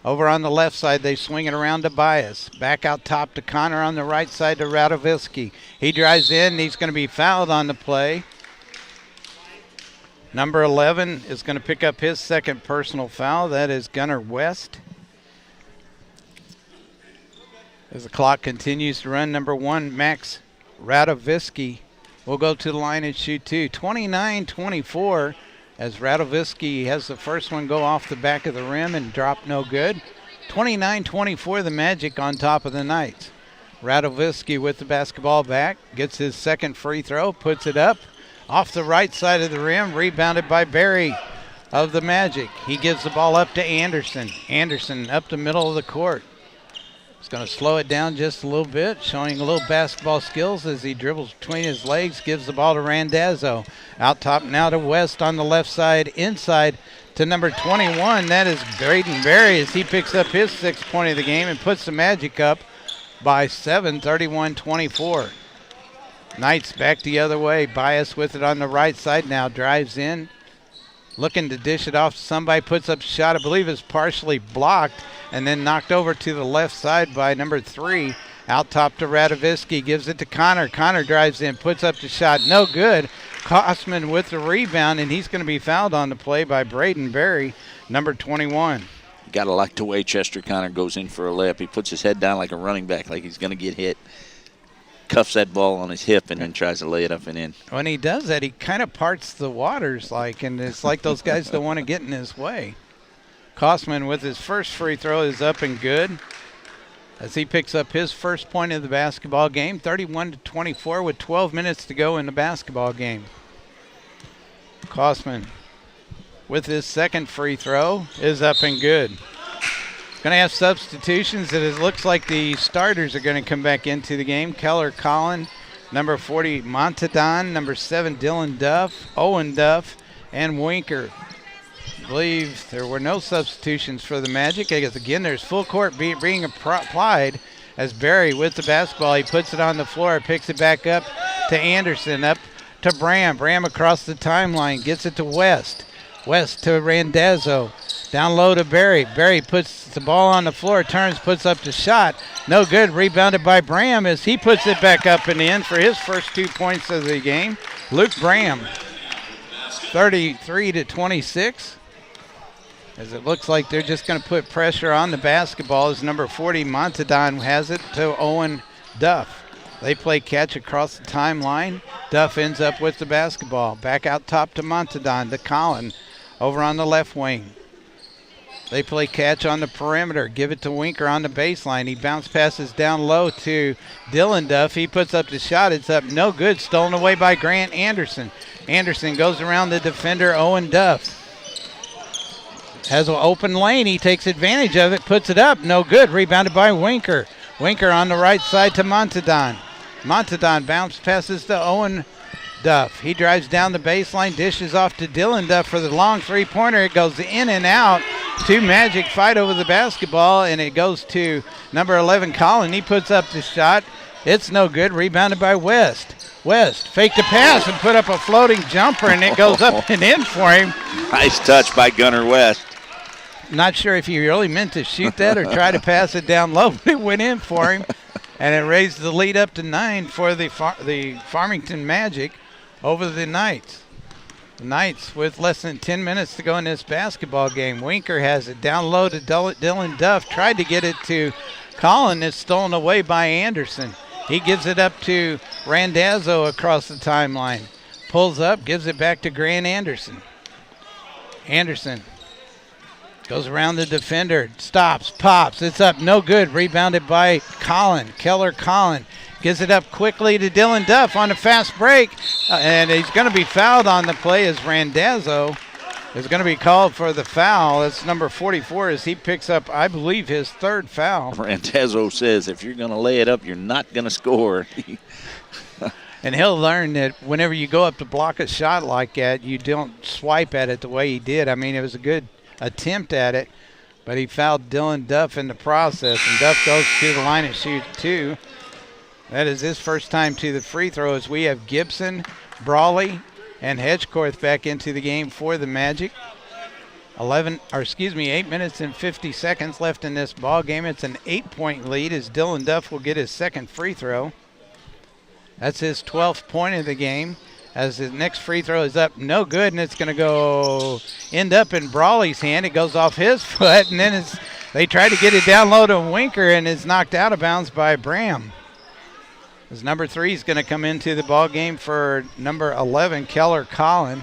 Over on the left side, they swing it around to Bias. Back out top to Connor on the right side to Radovilski. He drives in, and he's going to be fouled on the play. Number 11 is going to pick up his second personal foul. That is Gunnar West. As the clock continues to run, number 1, Max Radovilski, will go to the line and shoot two. 29-24. As Radovilski has the first one go off the back of the rim and drop no good. 29-24, the Magic on top of the Knights. Radovilski with the basketball back, gets his second free throw, puts it up off the right side of the rim, rebounded by Berry of the Magic. He gives the ball up to Anderson. Anderson up the middle of the court. He's going to slow it down just a little bit, showing a little basketball skills as he dribbles between his legs, gives the ball to Randazzo. Out top now to West on the left side, inside to number 21. That is Braden Berry as he picks up his 6th point of the game and puts the Magic up by 7, 31-24. Knights back the other way. Bias with it on the right side now, drives in. Looking to dish it off to somebody, puts up a shot, I believe is partially blocked, and then knocked over to the left side by number 3. Out top to Radovilski, gives it to Connor. Connor drives in, puts up the shot, no good. Kosman with the rebound, and he's going to be fouled on the play by Braden Berry, number 21. You got to like the way Chester Connor goes in for a layup. He puts his head down like a running back, like he's going to get hit. Cuffs that ball on his hip and then tries to lay it up and in. When he does that, he kind of parts the waters, and it's like those guys don't want to get in his way. Kosman with his first free throw is up and good as he picks up his first point of the basketball game, 31-24 with 12 minutes to go in the basketball game. Kosman with his second free throw is up and good. Going to have substitutions. It looks like the starters are going to come back into the game. Keller Collin, number 40 Montadon, number 7 Dylan Duff, Owen Duff, and Winker. I believe there were no substitutions for the Magic. I guess again there's full court being applied as Berry with the basketball. He puts it on the floor, picks it back up to Anderson. Up to Bram. Bram across the timeline, gets it to West. West to Randazzo. Down low to Barry. Barry puts the ball on the floor, turns, puts up the shot. No good. Rebounded by Bram as he puts it back up and in for his first 2 points of the game. Luke Bram, 33-26. As it looks like they're just going to put pressure on the basketball as number 40, Montadon, has it to Owen Duff. They play catch across the timeline. Duff ends up with the basketball. Back out top to Montadon, to Collin over on the left wing. They play catch on the perimeter. Give it to Winker on the baseline. He bounce passes down low to Dylan Duff. He puts up the shot. It's up. No good. Stolen away by Grant Anderson. Anderson goes around the defender, Owen Duff. Has an open lane. He takes advantage of it. Puts it up. No good. Rebounded by Winker. Winker on the right side to Montadon. Montadon bounce passes to Owen Duff. He drives down the baseline, dishes off to Dylan Duff for the long three-pointer. It goes in and out. Two Magic fight over the basketball, and it goes to number 11, Collin. He puts up the shot. It's no good. Rebounded by West. West faked a pass and put up a floating jumper, and it goes up and in for him. Nice touch by Gunnar West. Not sure if he really meant to shoot that or try to pass it down low, but it went in for him. And it raised the lead up to 9 for the Farmington Magic over the Knights. The Knights with less than 10 minutes to go in this basketball game. Winker has it down low to Dylan Duff. Tried to get it to Collin. It's stolen away by Anderson. He gives it up to Randazzo across the timeline. Pulls up, gives it back to Grant Anderson. Anderson goes around the defender, stops, pops. It's up, no good. Rebounded by Collin. Keller Collin gives it up quickly to Dylan Duff on a fast break. And he's going to be fouled on the play as Randazzo is going to be called for the foul. That's number 44 as he picks up, I believe, his third foul. Randazzo says if you're going to lay it up, you're not going to score. And he'll learn that whenever you go up to block a shot like that, you don't swipe at it the way he did. I mean, it was a good attempt at it, but he fouled Dylan Duff in the process, and Duff goes to the line and shoots 2. That is his first time to the free throw as we have Gibson, Brawley, and Hedgecorth back into the game for the Magic. 8 minutes and 50 seconds left in this ball game. It's an 8-point lead as Dylan Duff will get his second free throw. That's his 12th point of the game. As his next free throw is up, no good, and it's going to end up in Brawley's hand. It goes off his foot, and then they try to get it down low to Winker, and it's knocked out of bounds by Bram. As number 3 is going to come into the ball game for number 11, Keller Collin,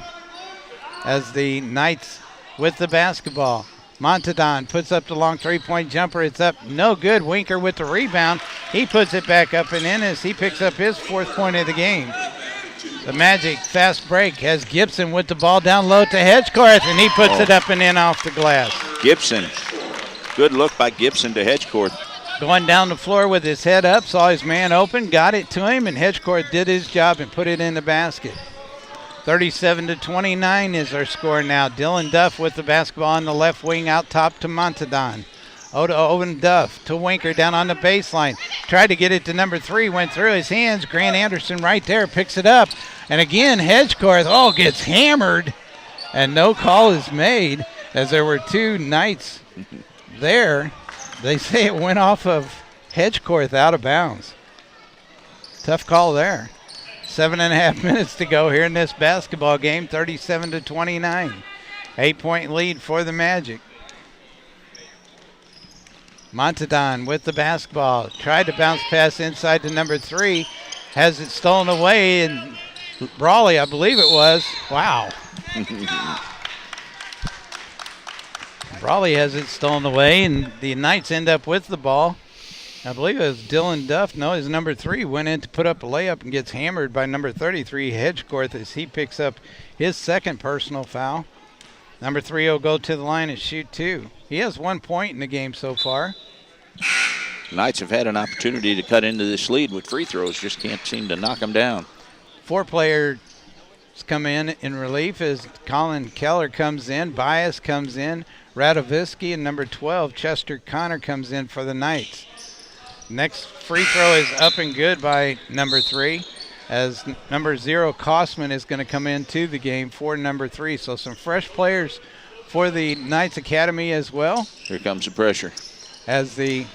as the Knights with the basketball. Montadon puts up the long three-point jumper. It's up, no good. Winker with the rebound. He puts it back up and in as he picks up his 4th point of the game. The Magic fast break has Gibson with the ball down low to Hedgecorth, and he puts it up and in off the glass. Gibson, good look by Gibson to Hedgecorth. Going down the floor with his head up, saw his man open, got it to him, and Hedgecorth did his job and put it in the basket. 37-29 is our score now. Dylan Duff with the basketball on the left wing out top to Montadon. Owen Duff to Winker down on the baseline. Tried to get it to number 3, went through his hands. Grant Anderson right there picks it up. And again, Hedgecorth, gets hammered. And no call is made as there were 2 Knights there. They say it went off of Hedgecorth out of bounds. Tough call there. 7.5 minutes to go here in this basketball game, 37-29. 8-point lead for the Magic. Montadon with the basketball. Tried to bounce pass inside to number 3. Has it stolen away, and Brawley, I believe it was. Wow. Brawley has it stolen away, and the Knights end up with the ball. I believe it was Dylan Duff. No, his number 3 went in to put up a layup and gets hammered by number 33, Hedgecorth, as he picks up his second personal foul. Number 3 will go to the line and shoot 2. He has 1 point in the game so far. Knights have had an opportunity to cut into this lead with free throws, just can't seem to knock them down. 4 players come in relief as Colin Keller comes in, Bias comes in, Radovisky, and number 12, Chester Connor, comes in for the Knights. Next free throw is up and good by number 3. as number 0, Kosman, is going to come into the game for number 3. So some fresh players for the Knights Academy as well. Here comes the pressure. As the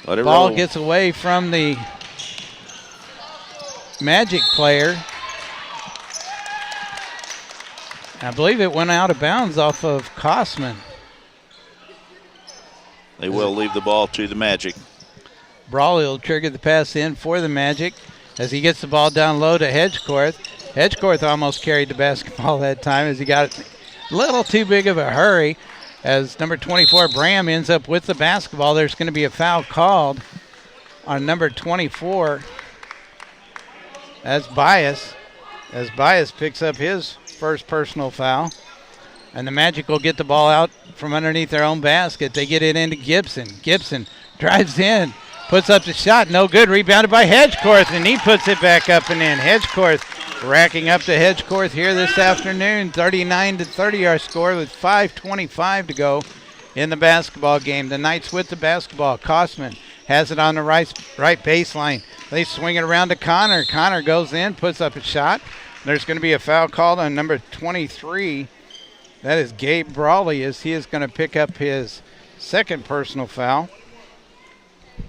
Let it ball roll. gets away from the Magic player. I believe it went out of bounds off of Kosman. They will leave the ball to the Magic. Brawley will trigger the pass in for the Magic as he gets the ball down low to Hedgecorth. Hedgecorth almost carried the basketball that time as he got a little too big of a hurry. As number 24, Bram, ends up with the basketball. There's going to be a foul called on number 24. That's Bias, as Bias picks up his first personal foul. And the Magic will get the ball out from underneath their own basket. They get it into Gibson. Gibson drives in, puts up the shot, no good. Rebounded by Hedgecorth, and he puts it back up and in. Hedgecorth racking up to Hedgecorth here this afternoon. 39-30 our score with 5:25 to go in the basketball game. The Knights with the basketball. Kosman has it on the right baseline. They swing it around to Connor. Connor goes in, puts up a shot. There's going to be a foul called on number 23. That is Gabe Brawley, as he is going to pick up his second personal foul.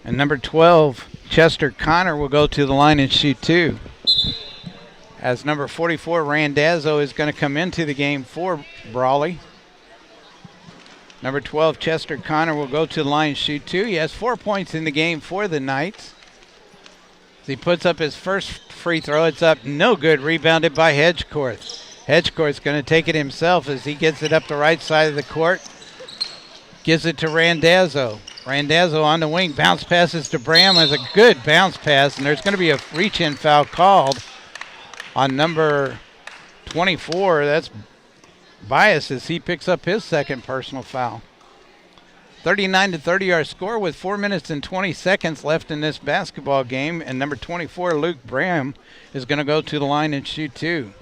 And number 12, Chester Connor, will go to the line and shoot 2. As number 44, Randazzo, is going to come into the game for Brawley. Number 12, Chester Connor, will go to the line and shoot 2. He has 4 points in the game for the Knights. As he puts up his first free throw, it's up, no good, rebounded by Hedgecorth. Hedgecorth's going to take it himself as he gets it up the right side of the court. Gives it to Randazzo. Randazzo on the wing, bounce passes to Bram, as a good bounce pass, and there's going to be a reach-in foul called on number 24. That's Bias, as he picks up his second personal foul. 39-30 our score with 4 minutes and 20 seconds left in this basketball game, and number 24, Luke Bram, is going to go to the line and shoot 2.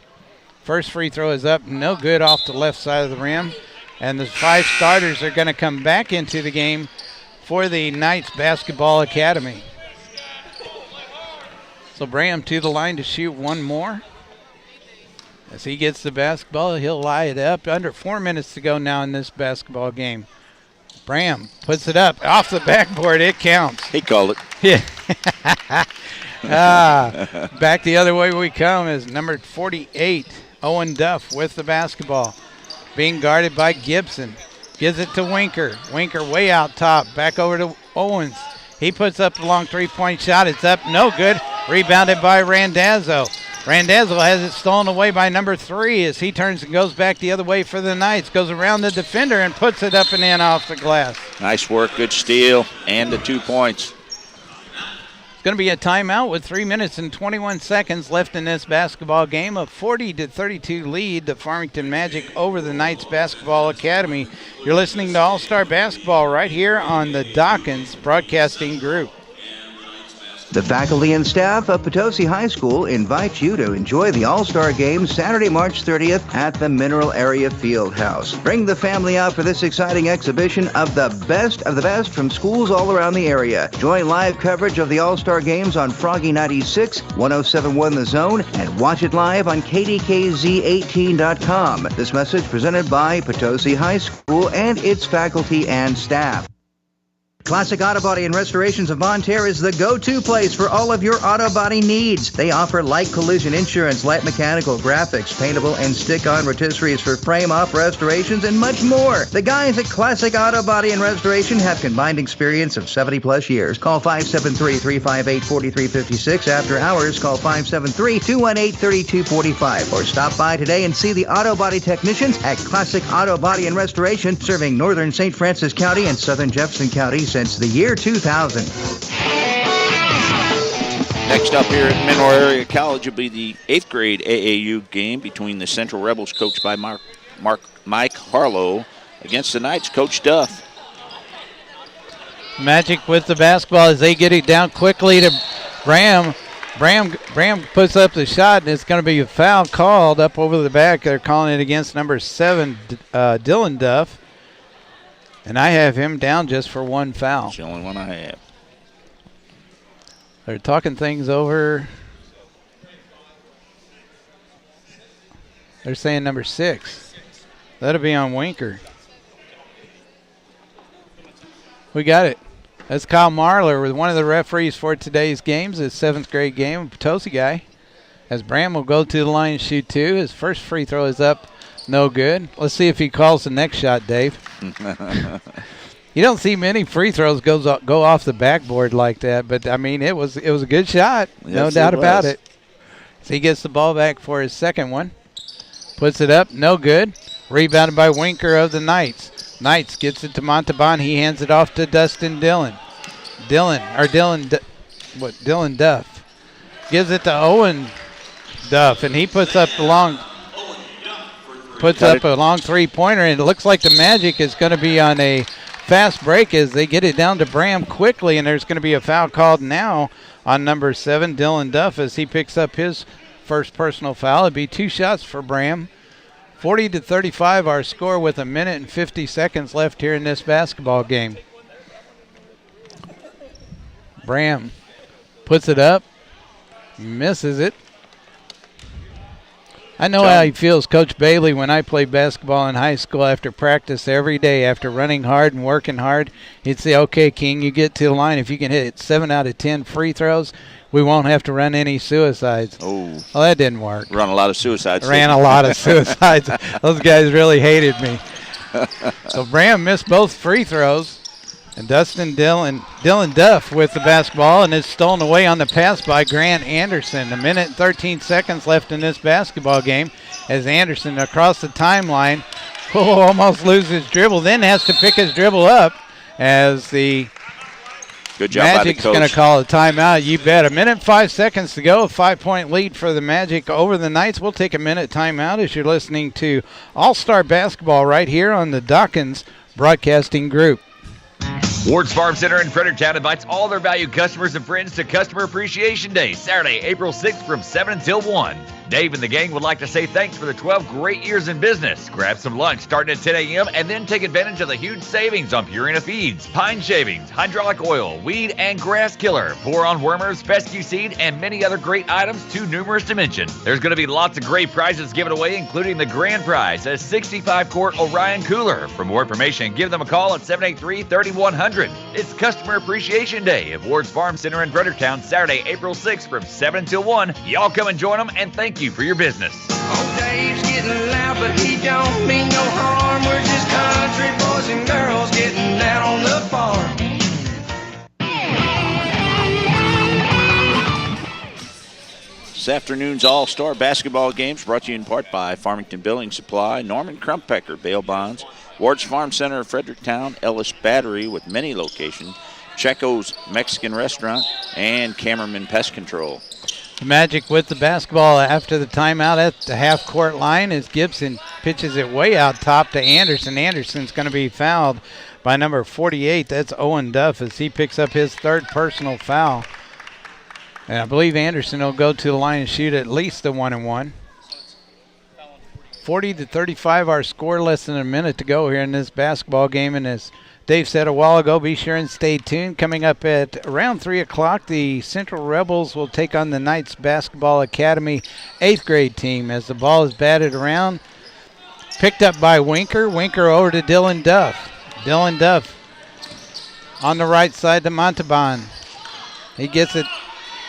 First free throw is up, no good, off the left side of the rim, and the 5 starters are going to come back into the game for the Knights Basketball Academy. So Bram to the line to shoot one more. As he gets the basketball, he'll lie it up. Under 4 minutes to go now in this basketball game. Bram puts it up off the backboard. It counts. He called it. Yeah. Back the other way we come is number 48, Owen Duff, with the basketball. Being guarded by Gibson. Gives it to Winker. Winker way out top. Back over to Owens. He puts up the long three-point shot. It's up. No good. Rebounded by Randazzo. Randazzo has it stolen away by number 3 as he turns and goes back the other way for the Knights. Goes around the defender and puts it up and in off the glass. Nice work. Good steal. And the 2 points. It's going to be a timeout with 3 minutes and 21 seconds left in this basketball game. A 40-32 lead, the Farmington Magic over the Knights Basketball Academy. You're listening to All-Star Basketball right here on the Dawkins Broadcasting Group. The faculty and staff of Potosi High School invite you to enjoy the All-Star Game Saturday, March 30th at the Mineral Area Fieldhouse. Bring the family out for this exciting exhibition of the best from schools all around the area. Join live coverage of the All-Star Games on Froggy 96, 107.1 The Zone, and watch it live on KDKZ18.com. This message presented by Potosi High School and its faculty and staff. Classic Auto Body and Restorations of Bonne Terre is the go-to place for all of your auto body needs. They offer light collision insurance, light mechanical, graphics, paintable, and stick-on rotisseries for frame-off restorations, and much more. The guys at Classic Auto Body and Restoration have combined experience of 70-plus years. Call 573-358-4356. After hours, call 573-218-3245. Or stop by today and see the auto body technicians at Classic Auto Body and Restoration, serving northern St. Francis County and southern Jefferson County since the year 2000. Next up here at Mineral Area College will be the 8th grade AAU game between the Central Rebels, coached by Mike Harlow, against the Knights, Coach Duff. Magic with the basketball as they get it down quickly to Bram. Bram puts up the shot, and it's going to be a foul called up over the back. They're calling it against number 7, Dylan Duff. And I have him down just for one foul. That's the only one I have. They're talking things over. They're saying number 6. That'll be on Winker. We got it. That's Kyle Marler with one of the referees for today's games. It's 7th grade game, a Potosi guy. As Bram will go to the line and shoot 2. His first free throw is up, no good. Let's see if he calls the next shot, Dave. You don't see many free throws go off the backboard like that, but I mean it was a good shot, no doubt about it. So he gets the ball back for his second one, puts it up, no good. Rebounded by Winker of the Knights. Knights gets it to Montalban. He hands it off to Dustin Dillon. Dylan Duff gives it to Owen Duff, and he puts up a long 3-pointer, and it looks like the Magic is going to be on a fast break as they get it down to Bram quickly, and there's going to be a foul called now on number 7, Dylan Duff, as he picks up his first personal foul. It'd be 2 shots for Bram. 40-35 our score with 1 minute and 50 seconds left here in this basketball game. Bram puts it up, misses it. I know how he feels, Coach Bailey, when I played basketball in high school after practice every day, after running hard and working hard. He'd say, okay, King, you get to the line. If you can hit 7 out of 10 free throws, we won't have to run any suicides. Oh. Well, that didn't work. Run a lot of suicides. Ran a lot of suicides. Those guys really hated me. So Bram missed both free throws. And Dylan Duff with the basketball, and it's stolen away on the pass by Grant Anderson. 1 minute and 13 seconds left in this basketball game as Anderson across the timeline almost loses his dribble, then has to pick his dribble up as the Good job Magic's by the coach. going to call a timeout. You bet. 1 minute and 5 seconds to go. A 5-point lead for the Magic over the Knights. We'll take a minute timeout as you're listening to All-Star Basketball right here on the Dawkins Broadcasting Group. Ward's Farm Center in Fredericktown invites all their valued customers and friends to Customer Appreciation Day, Saturday, April 6th from 7 until 1. Dave and the gang would like to say thanks for the 12 great years in business. Grab some lunch starting at 10 a.m. and then take advantage of the huge savings on Purina Feeds, Pine Shavings, Hydraulic Oil, Weed and Grass Killer, Boron Wormers, Fescue Seed, and many other great items too numerous to mention. There's going to be lots of great prizes given away, including the grand prize, a 65-quart Orion Cooler. For more information, give them a call at 783-3100. It's Customer Appreciation Day at Ward's Farm Center in Fredericktown, Saturday, April 6th from 7 until 1. Y'all come and join them, and thank you for your business. Oh, Dave's getting loud, but he don't mean no harm. We're just country boys and girls getting down on the farm. This afternoon's All-Star Basketball games brought to you in part by Farmington Building Supply, Norman Krumpecker Bail Bonds, Ward's Farm Center of Fredericktown, Ellis Battery with many locations, Checo's Mexican Restaurant, and Cameraman Pest Control. The Magic with the basketball after the timeout at the half-court line as Gibson pitches it way out top to Anderson. Anderson's going to be fouled by number 48. That's Owen Duff as he picks up his third personal foul. And I believe Anderson will go to the line and shoot at least a 1-and-1. 40-35 our score, less than a minute to go here in this basketball game. And as Dave said a while ago, be sure and stay tuned. Coming up at around 3 o'clock, the Central Rebels will take on the Knights Basketball Academy 8th grade team as the ball is batted around. Picked up by Winker. Winker over to Dylan Duff. Dylan Duff on the right side to Montalban. He gets it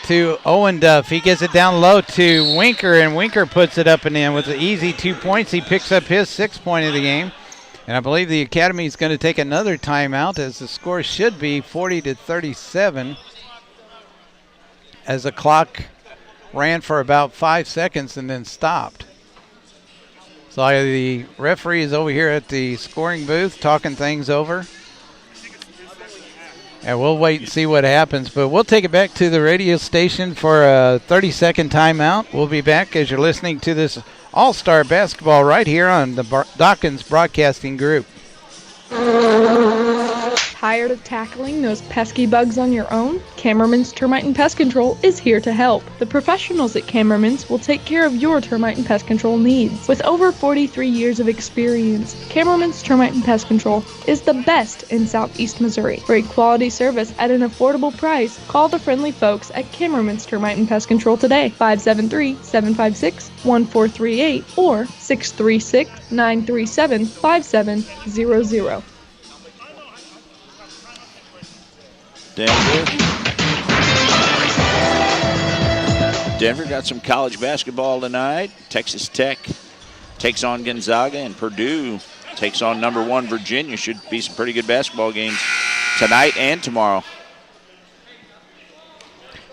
to Owen Duff. He gets it down low to Winker, and Winker puts it up and in with an easy 2 points. He picks up his 6th point of the game. And I believe the Academy is going to take another timeout as the score should be 40-37 as the clock ran for about 5 seconds and then stopped. So the referee is over here at the scoring booth talking things over. And we'll wait and see what happens. But we'll take it back to the radio station for a 30-second timeout. We'll be back as you're listening to this All-Star Basketball right here on the Dawkins Broadcasting Group. Tired of tackling those pesky bugs on your own? Cameraman's Termite and Pest Control is here to help. The professionals at Cameraman's will take care of your termite and pest control needs. With over 43 years of experience, Cameraman's Termite and Pest Control is the best in Southeast Missouri. For a quality service at an affordable price, call the friendly folks at Cameraman's Termite and Pest Control today, 573-756-1438 or 636-937-5700. Denver got some college basketball tonight. Texas Tech takes on Gonzaga, and Purdue takes on number 1 Virginia. Should be some pretty good basketball games tonight and tomorrow.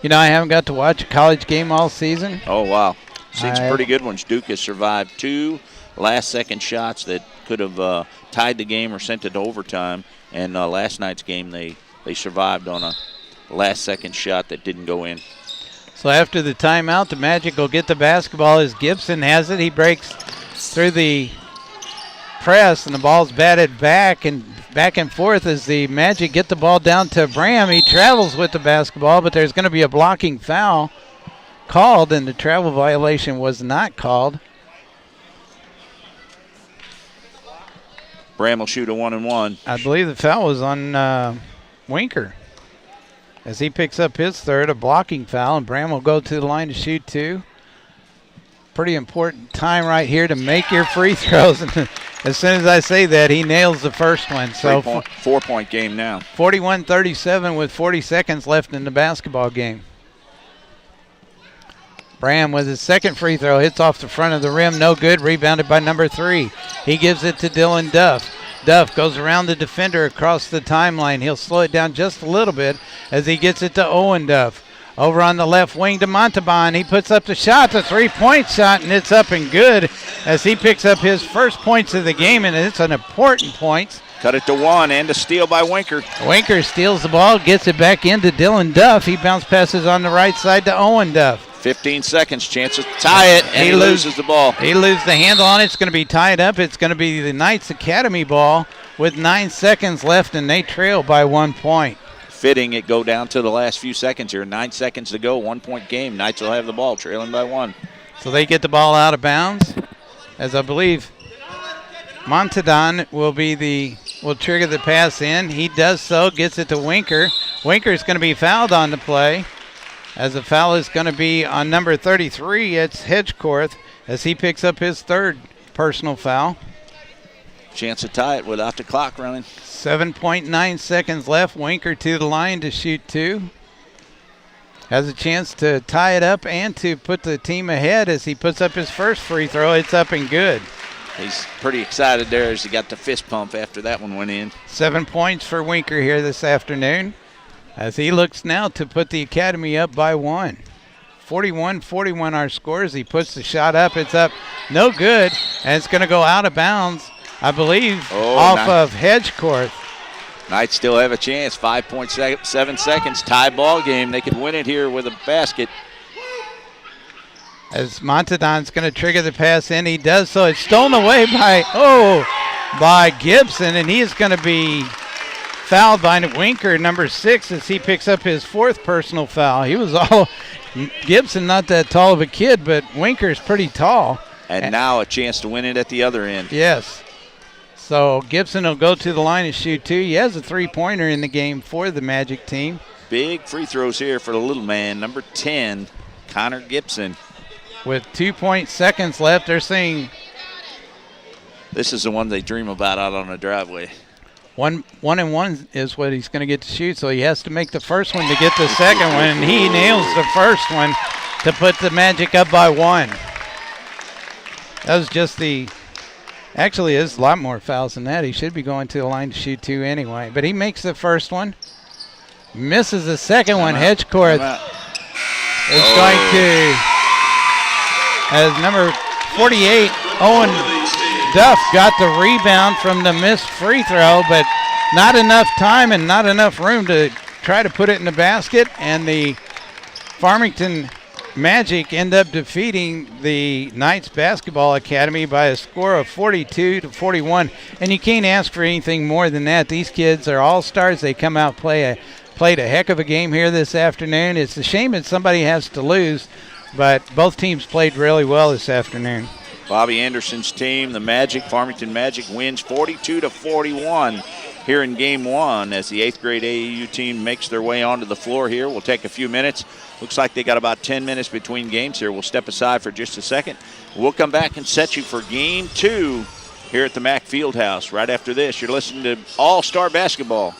You know, I haven't got to watch a college game all season. Oh, wow. Seen some pretty good ones. Duke has survived 2 last-second shots that could have tied the game or sent it to overtime. And last night's game, they survived on a last-second shot that didn't go in. So after the timeout, the Magic will get the basketball as Gibson has it. He breaks through the press, and the ball's batted back and forth as the Magic get the ball down to Bram. He travels with the basketball, but there's going to be a blocking foul called, and the travel violation was not called. Bram will shoot a 1-and-1. I believe the foul was on Winker. As he picks up his third, a blocking foul, and Bram will go to the line to shoot 2. Pretty important time right here to make your free throws. And as soon as I say that, he nails the first one. So 4-point game now. 41-37 with 40 seconds left in the basketball game. Bram with his second free throw hits off the front of the rim, no good. Rebounded by number 3. He gives it to Dylan Duff. Duff goes around the defender across the timeline. He'll slow it down just a little bit as he gets it to Owen Duff. Over on the left wing to Montalban. He puts up the shot, the 3-point shot, and it's up and good as he picks up his first points of the game, and it's an important point. Cut it to 1 and a steal by Winker. Winker steals the ball, gets it back into Dylan Duff. He bounce passes on the right side to Owen Duff. 15 seconds, chance to tie it, and he loses the ball. He loses the handle on it. It's going to be tied up. It's going to be the Knights Academy ball with 9 seconds left, and they trail by 1 point. Fitting it go down to the last few seconds here. 9 seconds to go, 1-point game. Knights will have the ball, trailing by 1. So they get the ball out of bounds, as I believe Montalban will trigger the pass in. He does so, gets it to Winker. Winker's going to be fouled on the play. As the foul is going to be on number 33, it's Hedgecorth, as he picks up his third personal foul. Chance to tie it without the clock running. 7.9 seconds left. Winker to the line to shoot 2. Has a chance to tie it up and to put the team ahead as he puts up his first free throw. It's up and good. He's pretty excited there as he got the fist pump after that one went in. 7 points for Winker here this afternoon, as he looks now to put the Academy up by 1. 41-41 our scores. He puts the shot up. It's up. No good. And it's going to go out of bounds, I believe, off of Hedgecorth. Knights still have a chance. 5.7 seconds. Tie ball game. They could win it here with a basket. As Montalban's going to trigger the pass in. He does so. It's stolen away by Gibson, and he is going to be fouled by Winker, number 6, as he picks up his 4th personal foul. Gibson not that tall of a kid, but Winker's pretty tall. And now a chance to win it at the other end. Yes. So Gibson will go to the line and shoot 2. He has a 3-pointer in the game for the Magic team. Big free throws here for the little man, number 10, Connor Gibson. With 2 seconds left, they're saying this is the one they dream about out on the driveway. 1-and-1 is what he's going to get to shoot, so he has to make the first one to get the second one, and he nails the first one to put the Magic up by 1. That was just actually, there's a lot more fouls than that. He should be going to the line to shoot 2 anyway, but he makes the first one, misses the second one. Hedgecorth is going to, as number 48, Owen Duff got the rebound from the missed free throw, but not enough time and not enough room to try to put it in the basket, and the Farmington Magic end up defeating the Knights Basketball Academy by a score of 42-41, and you can't ask for anything more than that. These kids are all-stars. They come out played a heck of a game here this afternoon. It's a shame that somebody has to lose, but both teams played really well this afternoon. Bobby Anderson's team, the Magic, Farmington Magic, wins 42-41 here in game one as the 8th grade AAU team makes their way onto the floor here. We'll take a few minutes. Looks like they got about 10 minutes between games here. We'll step aside for just a second. We'll come back and set you for game two here at the Mack Fieldhouse. Right after this, you're listening to All-Star Basketball.